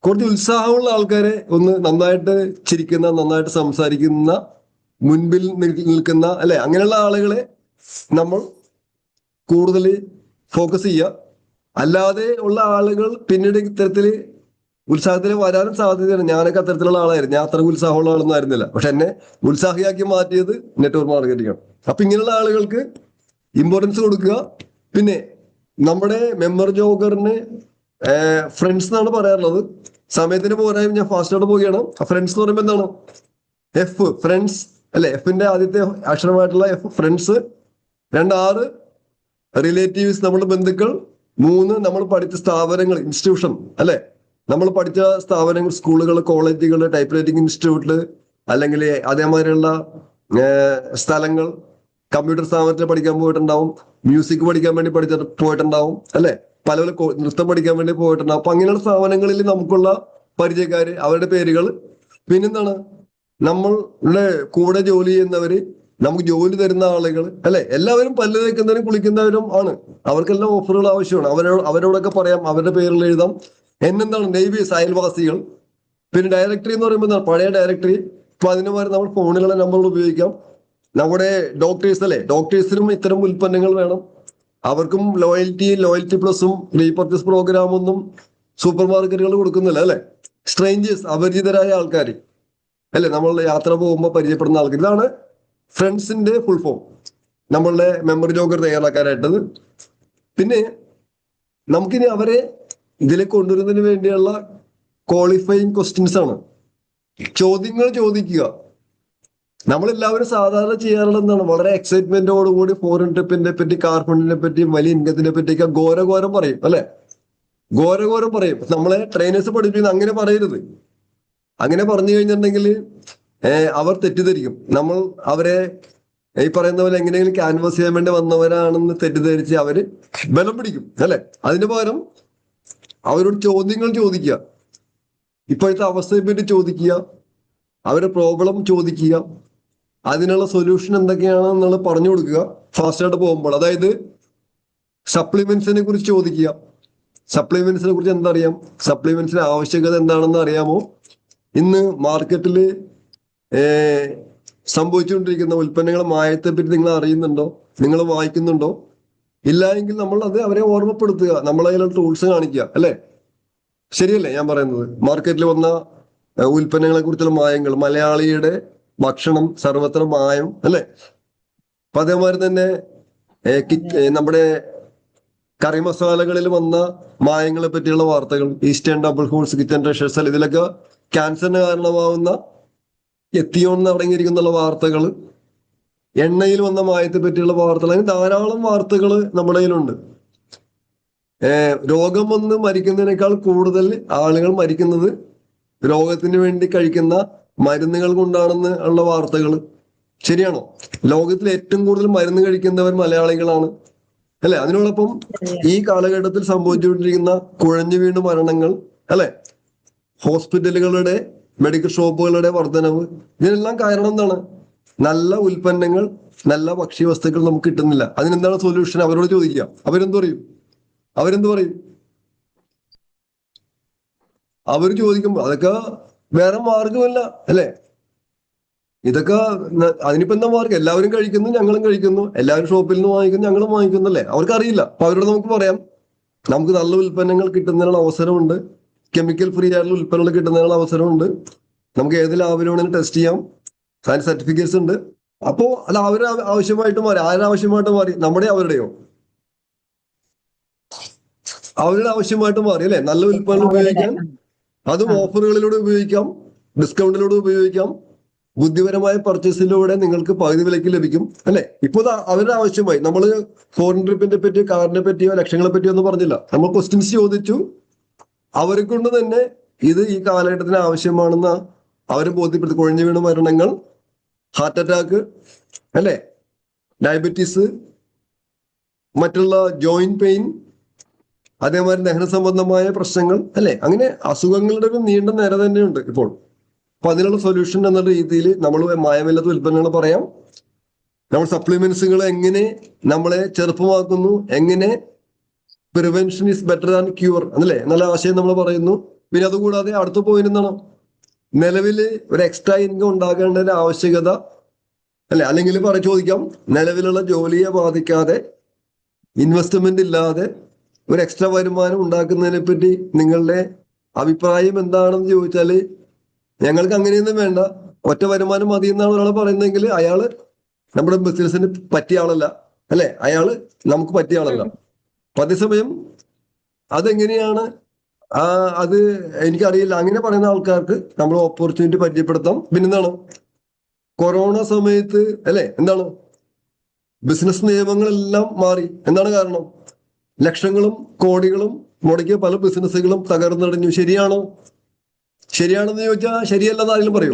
കുറച്ച് ഉത്സാഹമുള്ള ആൾക്കാരെ ഒന്ന് നന്നായിട്ട് ചിരിക്കുന്ന, നന്നായിട്ട് സംസാരിക്കുന്ന, മുൻപിൽ നിൽക്കുന്ന അല്ലെ, അങ്ങനെയുള്ള ആളുകളെ നമ്മൾ കൂടുതൽ ഫോക്കസ് ചെയ്യുക. അല്ലാതെ ഉള്ള ആളുകൾ പിന്നീട് ഇത്തരത്തില് ഉത്സാഹത്തിൽ വരാനും സാധ്യതയാണ്. ഞാനൊക്കെ അത്തരത്തിലുള്ള ആളായിരുന്നു. ഞാൻ അത്ര ഉത്സാഹമുള്ള ആളൊന്നും ആയിരുന്നില്ല. പക്ഷെ എന്നെ ഉത്സാഹിയാക്കി മാറ്റിയത് നെറ്റ്വർക്ക് മാർക്കറ്റിംഗ് ആണ്. അപ്പൊ ഇങ്ങനെയുള്ള ആളുകൾക്ക് ഇമ്പോർട്ടൻസ് കൊടുക്കുക. പിന്നെ നമ്മുടെ മെമ്പർ ജോഗറിന് ഫ്രണ്ട്സ് എന്നാണ് പറയാറുള്ളത്. സമയത്തിന് പോരായും ഞാൻ ഫാസ്റ്റായിട്ട് പോവുകയാണ്. ഫ്രണ്ട്സ് എന്ന് പറയുമ്പോൾ എന്താണ്? എഫ് ഫ്രണ്ട്സ് അല്ലെ, എഫിന്റെ ആദ്യത്തെ അക്ഷരമായിട്ടുള്ള എഫ് ഫ്രണ്ട്സ്. 6 റിലേറ്റീവ്സ് നമ്മുടെ ബന്ധുക്കൾ. 3 നമ്മൾ പഠിച്ച സ്ഥാപനങ്ങൾ ഇൻസ്റ്റിറ്റ്യൂഷൻ അല്ലെ, നമ്മൾ പഠിച്ച സ്ഥാപനങ്ങൾ സ്കൂളുകൾ, കോളേജുകൾ, ടൈപ്പ് റൈറ്റിംഗ് ഇൻസ്റ്റിറ്റ്യൂട്ടില് അല്ലെങ്കിൽ അതേമാതിരിയുള്ള സ്ഥലങ്ങൾ. കമ്പ്യൂട്ടർ സ്ഥാപനത്തിൽ പഠിക്കാൻ പോയിട്ടുണ്ടാവും, മ്യൂസിക് പഠിക്കാൻ വേണ്ടി പോയിട്ടുണ്ടാവും അല്ലെ, പല നൃത്തം പഠിക്കാൻ വേണ്ടി പോയിട്ടുണ്ടാവും. അപ്പൊ അങ്ങനെയുള്ള സ്ഥാപനങ്ങളിൽ നമുക്കുള്ള പരിചയക്കാര്, അവരുടെ പേരുകൾ. പിന്നെന്താണ്, നമ്മളുടെ കൂടെ ജോലി ചെയ്യുന്നവര്, നമുക്ക് ജോലി തരുന്ന ആളുകൾ അല്ലെ, എല്ലാവരും പല്ല് തേക്കുന്നവരും കുളിക്കുന്നവരും ആണ്. അവർക്കെല്ലാം ഓഫറുകൾ ആവശ്യമാണ്. അവരോടൊക്കെ പറയാം, അവരുടെ പേരിൽ എഴുതാം. എന്നെന്താണ്, നെയ്ബേഴ്സ് അയൽവാസികൾ. പിന്നെ ഡയറക്ടറി എന്ന് പറയുമ്പോൾ എന്താണ്, പഴയ ഡയറക്ടറി. ഇപ്പൊ അതിന് പകരം നമ്മൾ ഫോണുകളെ നമ്പറുകൾ ഉപയോഗിക്കാം. നമ്മുടെ ഡോക്ടേഴ്സ് അല്ലെ, ഡോക്ടേഴ്സിനും ഇത്തരം ഉൽപ്പന്നങ്ങൾ വേണം. അവർക്കും ലോയൽറ്റി പ്ലസും റീപർച്ചേസ് പ്രോഗ്രാമൊന്നും സൂപ്പർ മാർക്കറ്റുകൾ കൊടുക്കുന്നില്ല അല്ലെ. സ്ട്രേഞ്ചേഴ്സ്, അപരിചിതരായ ആൾക്കാർ അല്ലെ, നമ്മൾ യാത്ര പോകുമ്പോൾ പരിചയപ്പെടുന്ന ആൾക്കാർ. ഇതാണ് ഫ്രണ്ട്സിന്റെ ഫുൾ ഫോം നമ്മളുടെ മെമ്മറി ജോഗർ തയ്യാറാക്കാനായിട്ടത്. പിന്നെ നമുക്കിനി അവരെ ഇതിലേക്ക് കൊണ്ടുവരുന്നതിന് വേണ്ടിയുള്ള ക്വാളിഫയിങ് ക്വസ്റ്റ്യൻസ് ആണ്. ചോദ്യങ്ങൾ ചോദിക്കുക. നമ്മളെല്ലാവരും സാധാരണ ചെയ്യാറുള്ള എന്താണ്, വളരെ എക്സൈറ്റ്മെന്റോടുകൂടി ഫോറിൻ ട്രിപ്പിനെ പറ്റി, കാർ ഫണ്ടിനെ പറ്റിയും വലിയ ഇൻകത്തിനെ പറ്റിയൊക്കെ ഘോരഘോരം പറയും അല്ലെ, ഘോരഘോരം പറയും. നമ്മളെ ട്രെയിനേഴ്സ് പഠിപ്പിക്കുന്നത് അങ്ങനെ പറയരുത്. അങ്ങനെ പറഞ്ഞു കഴിഞ്ഞിട്ടുണ്ടെങ്കിൽ അവർ തെറ്റിദ്ധരിക്കും. നമ്മൾ അവരെ ഈ പറയുന്ന പോലെ എങ്ങനെയെങ്കിലും ക്യാൻവാസ് ചെയ്യാൻ വേണ്ടി വന്നവരാണെന്ന് തെറ്റിദ്ധരിച്ച് അവര് ബലം പിടിക്കും അല്ലെ. അതിന് പകരം അവരോട് ചോദ്യങ്ങൾ ചോദിക്കുക, ഇപ്പോഴത്തെ അവസ്ഥയെ പറ്റി ചോദിക്കുക, അവരുടെ പ്രോബ്ലം ചോദിക്കുക, അതിനുള്ള സൊല്യൂഷൻ എന്തൊക്കെയാണെന്നുള്ളത് പറഞ്ഞു കൊടുക്കുക ഫാസ്റ്റായിട്ട് പോകുമ്പോൾ. അതായത് സപ്ലിമെന്റ്സിനെ കുറിച്ച് ചോദിക്കുക. സപ്ലിമെന്റ്സിനെ കുറിച്ച് എന്തറിയാം, സപ്ലിമെന്റ്സിന്റെ ആവശ്യകത എന്താണെന്ന് അറിയാമോ? ഇന്ന് മാർക്കറ്റിൽ സംഭവിച്ചുകൊണ്ടിരിക്കുന്ന ഉൽപ്പന്നങ്ങൾ മായത്തെ പറ്റി നിങ്ങൾ അറിയുന്നുണ്ടോ, നിങ്ങൾ വായിക്കുന്നുണ്ടോ? ഇല്ല എങ്കിൽ നമ്മൾ അത് അവരെ ഓർമ്മപ്പെടുത്തുക, നമ്മളെ കയ്യിലുള്ള ടൂൾസ് കാണിക്കുക അല്ലെ. ശരിയല്ലേ ഞാൻ പറയുന്നത്? മാർക്കറ്റിൽ വന്ന ഉൽപ്പന്നങ്ങളെ കുറിച്ചുള്ള മായങ്ങൾ, മലയാളിയുടെ ഭക്ഷണം സർവത്ര മായം അല്ലെ. അപ്പൊ അതേമാതിരി തന്നെ നമ്മുടെ കറി മസാലകളിൽ വന്ന മായങ്ങളെ പറ്റിയുള്ള വാർത്തകൾ, eastern double holes kitchen treasures അല്ലെ, ഇതിലൊക്കെ ക്യാൻസറിന് കാരണമാവുന്ന എത്തിയോൺ അടങ്ങിയിരിക്കുന്ന വാർത്തകൾ, എണ്ണയിൽ വന്ന മായത്തെ പറ്റിയുള്ള വാർത്തകൾ, അങ്ങനെ ധാരാളം വാർത്തകൾ നമ്മുടെ കയ്യിലുണ്ട്. രോഗം വന്ന് മരിക്കുന്നതിനേക്കാൾ കൂടുതൽ ആളുകൾ മരിക്കുന്നത് രോഗത്തിന് വേണ്ടി കഴിക്കുന്ന മരുന്നുകൾ കൊണ്ടാണെന്ന് ഉള്ള വാർത്തകൾ. ശരിയാണോ? ലോകത്തിൽ ഏറ്റവും കൂടുതൽ മരുന്ന് കഴിക്കുന്നവർ മലയാളികളാണ് അല്ലെ. അതിനോടൊപ്പം ഈ കാലഘട്ടത്തിൽ സംഭവിച്ചുകൊണ്ടിരിക്കുന്ന കുഴഞ്ഞു വീണ് മരണങ്ങൾ അല്ലെ, ഹോസ്പിറ്റലുകളുടെ മെഡിക്കൽ ഷോപ്പുകളുടെ വർധനവ്, ഇതിനെല്ലാം കാരണം എന്താണ്? നല്ല ഉൽപ്പന്നങ്ങൾ, നല്ല ഭക്ഷ്യവസ്തുക്കൾ നമുക്ക് കിട്ടുന്നില്ല. അതിനെന്താണ് സൊല്യൂഷൻ? അവരോട് ചോദിക്കുക. അവരെന്ത് പറയും? അവർ ചോദിക്കുമ്പോൾ അതൊക്കെ വേറെ മാർഗമല്ല അല്ലെ. ഇതൊക്കെ അതിനിപ്പോ എന്താ മാർഗം? എല്ലാവരും കഴിക്കുന്നു, ഞങ്ങളും കഴിക്കുന്നു, എല്ലാവരും ഷോപ്പിൽ നിന്ന് വാങ്ങിക്കുന്നു, ഞങ്ങളും വാങ്ങിക്കുന്നു അല്ലെ. അവർക്കറിയില്ല. അപ്പൊ അവരോട് നമുക്ക് പറയാം, നമുക്ക് നല്ല ഉൽപ്പന്നങ്ങൾ കിട്ടുന്നതിനുള്ള അവസരമുണ്ട്, കെമിക്കൽ ഫ്രീ ആയിട്ടുള്ള ഉൽപ്പന്നങ്ങൾ കിട്ടുന്നതിനുള്ള അവസരമുണ്ട്, നമുക്ക് ഏത് ലാബിൽ വേണമെങ്കിലും ടെസ്റ്റ് ചെയ്യാം, അതിന് സർട്ടിഫിക്കറ്റ്സ് ഉണ്ട്. അപ്പോ അത് അവര് ആവശ്യമായിട്ട് മാറി. ആരാവശ്യമായിട്ട് മാറി? നമ്മുടെ അവരുടെയോ? അവരുടെ ആവശ്യമായിട്ട് മാറി അല്ലെ. നല്ല ഉൽപ്പന്നങ്ങൾ ഉപയോഗിക്കാൻ, അതും ഓഫറുകളിലൂടെ ഉപയോഗിക്കാം, ഡിസ്കൗണ്ടിലൂടെ ഉപയോഗിക്കാം, ബുദ്ധിപരമായ പർച്ചേസിലൂടെ നിങ്ങൾക്ക് പകുതി വിലയ്ക്ക് ലഭിക്കും അല്ലെ. ഇപ്പൊ അവരുടെ ആവശ്യമായി. നമ്മൾ ഫോറിൻ ട്രിപ്പിനെ പറ്റിയോ കാറിനെ പറ്റിയോ ലക്ഷങ്ങളെ പറ്റിയോ ഒന്നും പറഞ്ഞില്ല. നമ്മൾ ക്വസ്റ്റ്യൻസ് ചോദിച്ചു. അവരെ കൊണ്ട് തന്നെ ഇത് ഈ കാലഘട്ടത്തിന് ആവശ്യമാണെന്ന് അവരെ ബോധ്യപ്പെടുത്തി. കുഴഞ്ഞു വീണ മരണങ്ങൾ, ഹാർട്ട് അറ്റാക്ക് അല്ലെ, ഡയബറ്റീസ്, മറ്റുള്ള ജോയിന്റ് പെയിൻ, അതേമാതിരി ദഹന സംബന്ധമായ പ്രശ്നങ്ങൾ അല്ലെ, അങ്ങനെ അസുഖങ്ങളുടെ ഒരു നീണ്ട നിര തന്നെയുണ്ട് ഇപ്പോൾ. അപ്പൊ അതിനുള്ള സൊല്യൂഷൻ എന്ന രീതിയിൽ നമ്മൾ മായമില്ലാത്ത ഉൽപ്പന്നങ്ങൾ പറയാം. നമ്മൾ സപ്ലിമെന്റ്സുകൾ എങ്ങനെ നമ്മളെ ചെറുപ്പമാക്കുന്നു, എങ്ങനെ prevention is better than cure എന്നല്ലേ നല്ല ആശയം നമ്മൾ പറയുന്നു. പിന്നെ അതുകൂടാതെ അടുത്ത പോയിന്റ് എന്താണ്, നിലവില് ഒരു എക്സ്ട്രാ ഇൻകം ഉണ്ടാക്കേണ്ട ഒരു ആവശ്യകത അല്ലെ, അല്ലെങ്കിൽ ചോദിക്കാം, നിലവിലുള്ള ജോലിയെ ബാധിക്കാതെ ഇൻവെസ്റ്റ്മെന്റ് ഇല്ലാതെ ഒരു എക്സ്ട്രാ വരുമാനം ഉണ്ടാക്കുന്നതിനെ പറ്റി നിങ്ങളുടെ അഭിപ്രായം എന്താണെന്ന് ചോദിച്ചാല്, ഞങ്ങൾക്ക് അങ്ങനെയൊന്നും വേണ്ട, ഒറ്റ വരുമാനം മതി എന്നാണ് ഒരാൾ പറയുന്നതെങ്കിൽ അയാള് നമ്മുടെ ബിസിനസിന് പറ്റിയ ആളല്ല, അല്ലെ, അയാള് നമുക്ക് പറ്റിയ ആളല്ല. അപ്പൊ അതേസമയം അതെങ്ങനെയാണ് അത് എനിക്കറിയില്ല. അങ്ങനെ പറയുന്ന ആൾക്കാർക്ക് നമ്മൾ ഓപ്പർച്യൂണിറ്റി പരിചയപ്പെടുത്താം. പിന്നെന്താണ്, കൊറോണ സമയത്ത് അല്ലെ എന്താണ്, ബിസിനസ് നിയമങ്ങളെല്ലാം മാറി. എന്താണ് കാരണം? ലക്ഷങ്ങളും കോടികളും മുടക്കിയ പല ബിസിനസ്സുകളും തകർന്നടിഞ്ഞു. ശരിയാണോ? ശരിയാണെന്ന് ചോദിച്ചാൽ ശരിയല്ലെന്ന് ആരെങ്കിലും പറയൂ?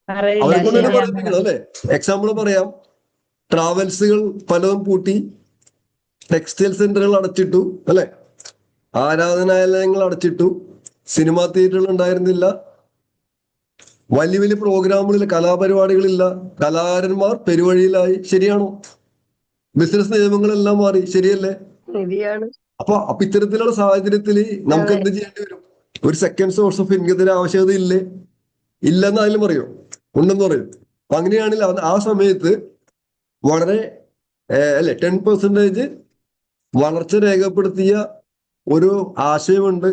പറയില്ല, അവരെ കൊണ്ട് തന്നെ ശരിയാണ്. പറയിപ്പിക്കണം അല്ലെ. എക്സാമ്പിൾ പറയാം, ട്രാവൽസുകൾ പലതും പൂട്ടി, ടെക്സ്റ്റൈൽ സെന്ററുകൾ അടച്ചിട്ടു അല്ലെ, ആരാധനാലയങ്ങൾ അടച്ചിട്ടു, സിനിമാ തിയേറ്ററുകൾ ഉണ്ടായിരുന്നില്ല, വലിയ വലിയ പ്രോഗ്രാമുകളിൽ കലാപരിപാടികളില്ല, കലാകാരന്മാർ പെരുവഴിയിലായി. ശരിയാണോ? ബിസിനസ് നിയമങ്ങളെല്ലാം മാറി. ശരിയല്ലേ? ശരിയാണ്. അപ്പൊ ഇത്തരത്തിലുള്ള സാഹചര്യത്തിൽ നമുക്ക് എന്ത് ചെയ്യേണ്ടി വരും? ഒരു സെക്കൻഡ് സോഴ്സ് ഓഫ് ഇൻകത്തിന് ആവശ്യകത ഇല്ലേ? ഇല്ലെന്ന് ആയാലും പറയോ? ഉണ്ടെന്ന് പറയും. അപ്പൊ അങ്ങനെയാണെങ്കിൽ ആ സമയത്ത് വളരെ അല്ലെ 10% വളർച്ച രേഖപ്പെടുത്തിയ ഒരു ആശയമുണ്ട്.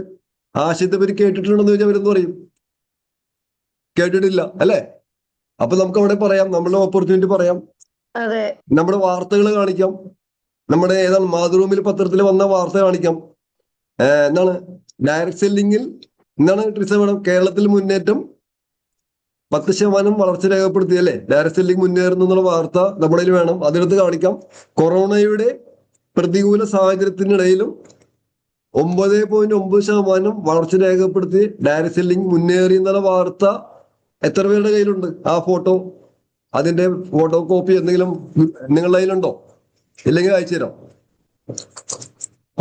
ആശയത്തെ പറ്റി കേട്ടിട്ടുണ്ടെന്ന് ചോദിച്ചാൽ അവരെന്ന് പറയും കേട്ടിട്ടില്ല അല്ലെ. അപ്പൊ നമുക്ക് അവിടെ പറയാം, നമ്മളുടെ ഓപ്പർച്യൂണിറ്റി പറയാം, അതെ, നമ്മുടെ വാർത്തകൾ കാണിക്കാം, നമ്മുടെ ഏതാണ് മാതൃഭൂമിയിൽ പത്രത്തിൽ വന്ന വാർത്ത കാണിക്കാം. എന്താണ് ഡയറക്ട് സെല്ലിങ്ങിൽ എന്താണ് മേഡം, കേരളത്തിൽ മുന്നേറ്റം 10% വളർച്ച രേഖപ്പെടുത്തി അല്ലെ, ഡയറക്ട് സെല്ലിംഗ് മുന്നേറുന്നു എന്നുള്ള വാർത്ത നമ്മുടെ കയ്യിൽ വേണം, അതിനകത്ത് കാണിക്കാം. കൊറോണയുടെ പ്രതികൂല സാഹചര്യത്തിനിടയിലും 9.9% വളർച്ച രേഖപ്പെടുത്തി ഡയറക്ട് സെല്ലിംഗ് മുന്നേറി എന്നുള്ള വാർത്ത എത്ര പേരുടെ കയ്യിലുണ്ട്? ആ ഫോട്ടോ, അതിന്റെ ഫോട്ടോ കോപ്പി എന്തെങ്കിലും നിങ്ങളുടെ കയ്യിലുണ്ടോ? ഇല്ലെങ്കിൽ അയച്ചു തരാം.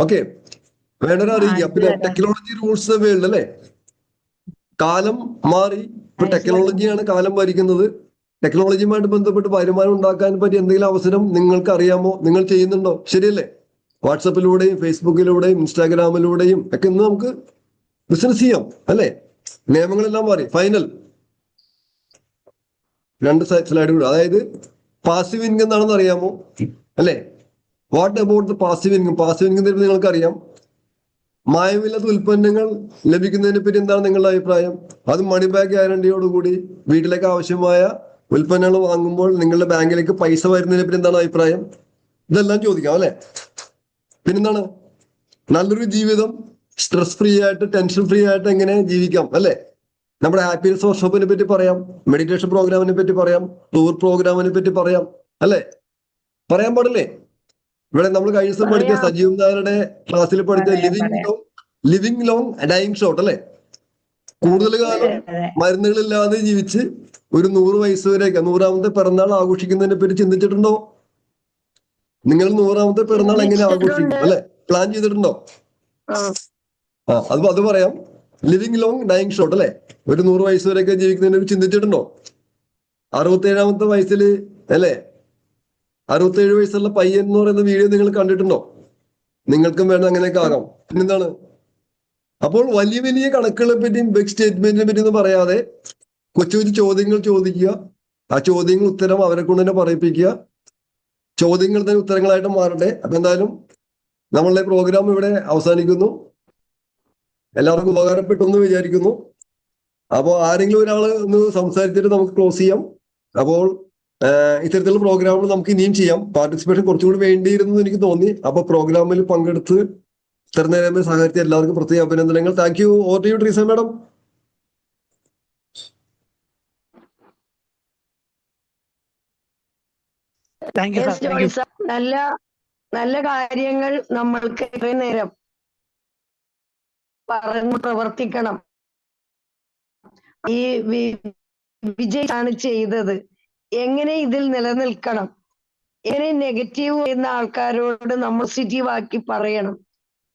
ഓക്കെ, വേണ്ടവരെ അറിയിക്കാം. പിന്നെ ടെക്നോളജി റൂൾസ് ദ വേൾഡ് അല്ലെ, കാലം മാറി. ഇപ്പൊ ടെക്നോളജിയാണ് കാലം ഭരിക്കുന്നത്. ടെക്നോളജിയുമായിട്ട് ബന്ധപ്പെട്ട് വരുമാനം ഉണ്ടാക്കാൻ പറ്റിയ എന്തെങ്കിലും അവസരം നിങ്ങൾക്ക് അറിയാമോ? നിങ്ങൾ ചെയ്യുന്നുണ്ടോ? ശരിയല്ലേ? വാട്സപ്പിലൂടെയും ഫേസ്ബുക്കിലൂടെയും ഇൻസ്റ്റാഗ്രാമിലൂടെയും ഒക്കെ ഇന്ന് നമുക്ക് ബിസിനസ് ചെയ്യാം അല്ലെ. നിയമങ്ങളെല്ലാം മാറി. ഫൈനൽ 2 സ്ലൈഡ് കൂടെ, അതായത് പാസീവ് ഇൻകം എന്താണെന്ന് അറിയാമോ അല്ലെ? What about the passive income? Passive income നിങ്ങൾക്ക് അറിയാം. മായമില്ലാത്ത ഉൽപ്പന്നങ്ങൾ ലഭിക്കുന്നതിനെ പറ്റി എന്താണ് നിങ്ങളുടെ അഭിപ്രായം? അത് മണി ബാക്ക് ഗ്യാരണ്ടിയോടുകൂടി വീട്ടിലേക്ക് ആവശ്യമായ ഉൽപ്പന്നങ്ങൾ വാങ്ങുമ്പോൾ നിങ്ങളുടെ ബാങ്കിലേക്ക് പൈസ വരുന്നതിനെ പറ്റി എന്താണ് അഭിപ്രായം? ഇതെല്ലാം ചോദിക്കാം അല്ലെ. പിന്നെന്താണ്, നല്ലൊരു ജീവിതം സ്ട്രെസ് ഫ്രീ ആയിട്ട്, ടെൻഷൻ ഫ്രീ ആയിട്ട് എങ്ങനെ ജീവിക്കാം അല്ലെ. നമ്മുടെ ഹാപ്പിനെസ് വർക്ക്ഷോപ്പിനെ പറ്റി പറയാം, മെഡിറ്റേഷൻ പ്രോഗ്രാമിനെ പറ്റി പറയാം, ടൂർ പ്രോഗ്രാമിനെ പറ്റി പറയാം അല്ലെ. പറയാൻ പാടില്ലേ? ഇവിടെ നമ്മൾ കഴിഞ്ഞ ദിവസം പഠിച്ച സജീവ് നായരുടെ ക്ലാസ്സിൽ പഠിച്ച ലിവിങ് ലോങ് ഡൈയിങ് ഷോർട്ട് അല്ലെ. കൂടുതൽ കാലം മരുന്നുകളില്ലാതെ ജീവിച്ച് ഒരു 100 വയസ്സ് വരെയൊക്കെ 100ാമത്തെ പിറന്നാൾ ആഘോഷിക്കുന്നതിനെ പറ്റി ചിന്തിച്ചിട്ടുണ്ടോ? നിങ്ങൾ 100ാമത്തെ പിറന്നാൾ എങ്ങനെ ആഘോഷിക്കും അല്ലെ? പ്ലാൻ ചെയ്തിട്ടുണ്ടോ? അത് പറയാം. ലിവിങ് ലോങ് ഡൈയിങ് ഷോർട്ട് അല്ലെ, ഒരു 100 വയസ്സ് വരെയൊക്കെ ജീവിക്കുന്നതിനെ ചിന്തിച്ചിട്ടുണ്ടോ? 67ാമത്തെ വയസ്സിൽ അല്ലെ, 67 വയസ്സുള്ള പയ്യൻ എന്ന് പറയുന്ന വീഡിയോ നിങ്ങൾ കണ്ടിട്ടുണ്ടോ? നിങ്ങൾക്കും വേണം അങ്ങനെയൊക്കെ ആകാം. പിന്നെന്താണ്, അപ്പോൾ വലിയ വലിയ കണക്കുകളെ പറ്റിയും ബിഗ് സ്റ്റേറ്റ്മെന്റിനെ പറ്റി ഒന്നും പറയാതെ കൊച്ചു കൊച്ചു ചോദ്യങ്ങൾ ചോദിക്കുക. ആ ചോദ്യങ്ങൾ ഉത്തരം അവരെ കൊണ്ട് തന്നെ പറയിപ്പിക്കുക. ചോദ്യങ്ങൾ തന്നെ ഉത്തരങ്ങളായിട്ട് മാറട്ടെ. അപ്പൊ എന്തായാലും നമ്മളുടെ പ്രോഗ്രാം ഇവിടെ അവസാനിക്കുന്നു. എല്ലാവർക്കും ഉപകാരപ്പെട്ടു എന്ന് വിചാരിക്കുന്നു. അപ്പോൾ ആരെങ്കിലും ഒരാൾ ഒന്ന് സംസാരിച്ചിട്ട് നമുക്ക് ക്ലോസ് ചെയ്യാം. അപ്പോൾ ഇത്തരത്തിലുള്ള പ്രോഗ്രാമുകൾ നമുക്ക് ഇനിയും ചെയ്യാം. പാർട്ടിസിപ്പേഷൻ കുറച്ചുകൂടി വേണ്ടിയിരുന്നു എനിക്ക് തോന്നി. അപ്പൊ പ്രോഗ്രാമിൽ പങ്കെടുത്ത് ഇത്ര നേരം സഹകരിച്ച എല്ലാവർക്കും പ്രത്യേക അഭിനന്ദനങ്ങൾ. Thank you. Over to you Treesa madam. നല്ല നല്ല കാര്യങ്ങൾ നമ്മൾക്ക് ഇത്രയും നേരം പറഞ്ഞു പ്രവർത്തിക്കണം. ഈ വിജയാണ് ചെയ്തത്. എങ്ങനെ ഇതിൽ നിലനിൽക്കണം, എങ്ങനെ നെഗറ്റീവ് ചെയ്യുന്ന ആൾക്കാരോട് നമ്മൾ പോസിറ്റീവ് ആക്കി പറയണം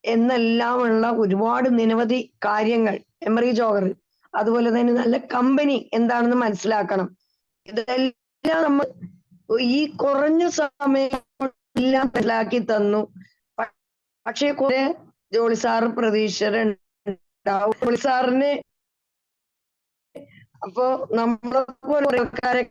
എന്നെല്ലാമുള്ള ഒരുപാട് നിരവധി കാര്യങ്ങൾ എമറി ജോഗർ, അതുപോലെ തന്നെ നല്ല കമ്പനി എന്താണെന്ന് മനസ്സിലാക്കണം. ഇതെല്ലാം നമ്മൾ ഈ കുറഞ്ഞ സമയം എല്ലാം മനസ്സിലാക്കി തന്നു. പക്ഷെ കുറെ ജോളി സാറ് പ്രതീക്ഷയുണ്ടാവും. ജോളി സാറിന് അപ്പൊ നമ്മളെ പോലെ ആൾക്കാരെ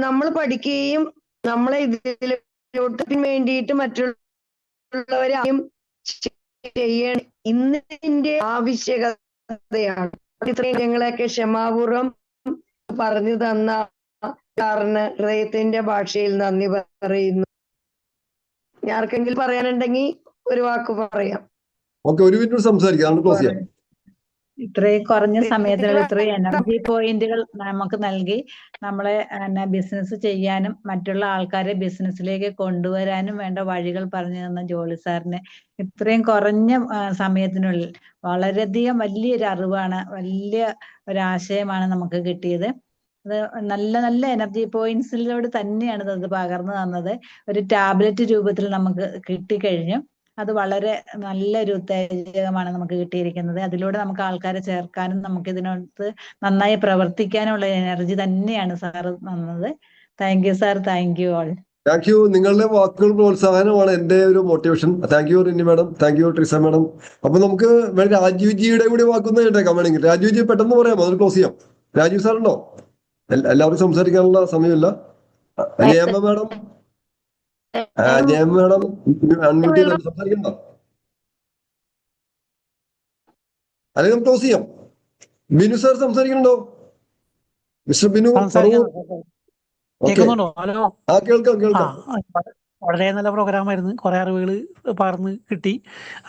നമ്മൾ പഠിക്കുകയും നമ്മളെ ഇതിലോട്ട് വേണ്ടിയിട്ട് മറ്റുള്ളവരെയും ചെയ്യണം ഇന്നിന്റെ ആവശ്യകതയാണ്. ഇത്രയും ഞങ്ങളെയൊക്കെ ക്ഷമാപൂർവം പറഞ്ഞു തന്ന സാറിന് ഹൃദയത്തിന്റെ ഭാഷയിൽ നന്ദി പറയുന്നു. ആർക്കെങ്കിലും പറയാനുണ്ടെങ്കിൽ ഒരു വാക്ക് പറയാം. ഓക്കെ, ഒരു മിനിറ്റ് സംസാരിക്കാം, ക്ലോസ് ചെയ്യാം. ഇത്രയും കുറഞ്ഞ സമയത്തിനുള്ളിൽ ഇത്രയും എനർജി പോയിന്റുകൾ നമുക്ക് നൽകി നമ്മളെ ബിസിനസ് ചെയ്യാനും മറ്റുള്ള ആൾക്കാരെ ബിസിനസ്സിലേക്ക് കൊണ്ടുവരാനും വേണ്ട വഴികൾ പറഞ്ഞു തന്ന ജോളി സാറിന് ഇത്രയും കുറഞ്ഞ സമയത്തിനുള്ളിൽ വളരെയധികം വലിയൊരു അറിവാണ്, വലിയ ഒരാശയമാണ് നമുക്ക് കിട്ടിയത്. അത് നല്ല നല്ല എനർജി പോയിന്റ്സിലൂടെ തന്നെയാണ് അത് പകർന്നു തന്നത്. ഒരു ടാബ്ലറ്റ് രൂപത്തിൽ നമുക്ക് കിട്ടിക്കഴിഞ്ഞു. അത് വളരെ നല്ലൊരു ഉത്തേജകമാണ് നമുക്ക് കിട്ടിയിരിക്കുന്നത്. അതിലൂടെ നമുക്ക് ആൾക്കാരെ ചേർക്കാനും നമുക്ക് ഇതിനകത്ത് നന്നായി പ്രവർത്തിക്കാനുള്ള എനർജി തന്നെയാണ് സാറ് തന്നത്. Thank you sir, thank you all. Thank you. നിങ്ങളുടെ വാക്കുകൾ പ്രോത്സാഹനമാണ് എന്റെ ഒരു motivation. Thank you Rini madam, thank U Trisa madam. അപ്പൊ നമുക്ക് രാജുജിയുടെ കൂടി വാക്കൊന്ന് കേട്ടേക്കാം വേണമെങ്കിൽ. രാജുജി പെട്ടെന്ന് പറയാമോ, അത് ക്ലോസ് ചെയ്യാം. രാജു സാർ ഉണ്ടോ? എല്ലാവർക്കും സംസാരിക്കാനുള്ള സമയമില്ല. Jayamma madam, Jayamma madam unmute ചെയ്ത് സംസാരിക്കണ്ടോ? അല്ലെങ്കിൽ നമുക്ക് ക്ലോസ് ചെയ്യാം. ബിനു സാർ സംസാരിക്കണ്ടോ? മിസ്റ്റർ ബിനു പറയൂ. കേൾക്കുന്നുണ്ടോ? ഹലോ. ആ, കേൾക്കാം കേൾക്കാം. വളരെ നല്ല പ്രോഗ്രാം ആയിരുന്നു. കുറെ അറിവുകൾ പകർന്ന് കിട്ടി.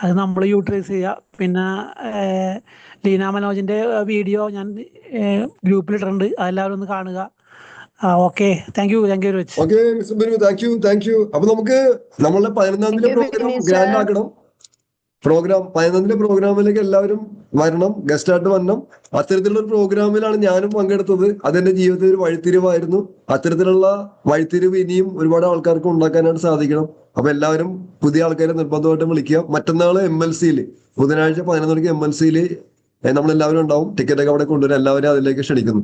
അത് നമ്മൾ യൂട്ടിലൈസ് ചെയ്യുക. പിന്നെ ലീന മനോജിന്റെ വീഡിയോ ഞാൻ ഗ്രൂപ്പിലിട്ടിട്ടുണ്ട്, അതെല്ലാവരും ഒന്ന് കാണുക. Okay, thank you very much. Okay mister Binu, thank you. അപ്പൊ നമുക്ക് നമ്മളുടെ 11 പ്രോഗ്രാം ഗ്രാൻഡ് ആക്കണം. 11 പ്രോഗ്രാമിലേക്ക് എല്ലാവരും വരണം, ഗസ്റ്റ് ആയിട്ട് വരണം. അത്തരത്തിലുള്ള ഒരു പ്രോഗ്രാമിലാണ് ഞാനും പങ്കെടുത്തത്. അതെന്റെ ജീവിതത്തിൽ ഒരു വഴിത്തിരിവായിരുന്നു. അത്തരത്തിലുള്ള വഴിത്തിരിവ് ഇനിയും ഒരുപാട് ആൾക്കാർക്ക് ഉണ്ടാക്കാനായിട്ട് സാധിക്കണം. അപ്പൊ എല്ലാവരും പുതിയ ആൾക്കാരെ നിർബന്ധമായിട്ടും വിളിക്കുക. മറ്റന്നാള് MLC-യിൽ ബുധനാഴ്ച 11 മണിക്ക് MLC-യിൽ നമ്മളെല്ലാവരും ഉണ്ടാവും. ടിക്കറ്റൊക്കെ അവിടെ കൊണ്ടുവരാൻ എല്ലാവരും അതിലേക്ക് ക്ഷണിക്കുന്നു.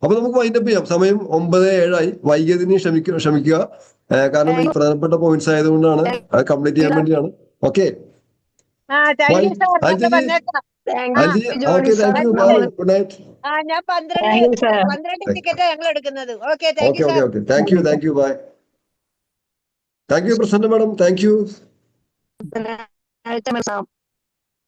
അപ്പൊ നമുക്ക് വൈൻഡപ്പ് ചെയ്യാം. സമയം 9:07 വൈകിയതിന് ക്ഷമിക്കുക. കാരണം ഈ പ്രധാനപ്പെട്ട പോയിന്റ്സ് ആയതുകൊണ്ടാണ്, അത് കംപ്ലീറ്റ് ചെയ്യാൻ വേണ്ടിയാണ്. Okay, thank you sir. Anjali, thank you. Okay, thank you, bye, good night. ഞാൻ 12 ടിക്കറ്റ് ഞങ്ങൾ എടുക്കുന്നത്. Okay, thank you sir. Okay, thank you, bye. Thank you Prasanna madam, thank U.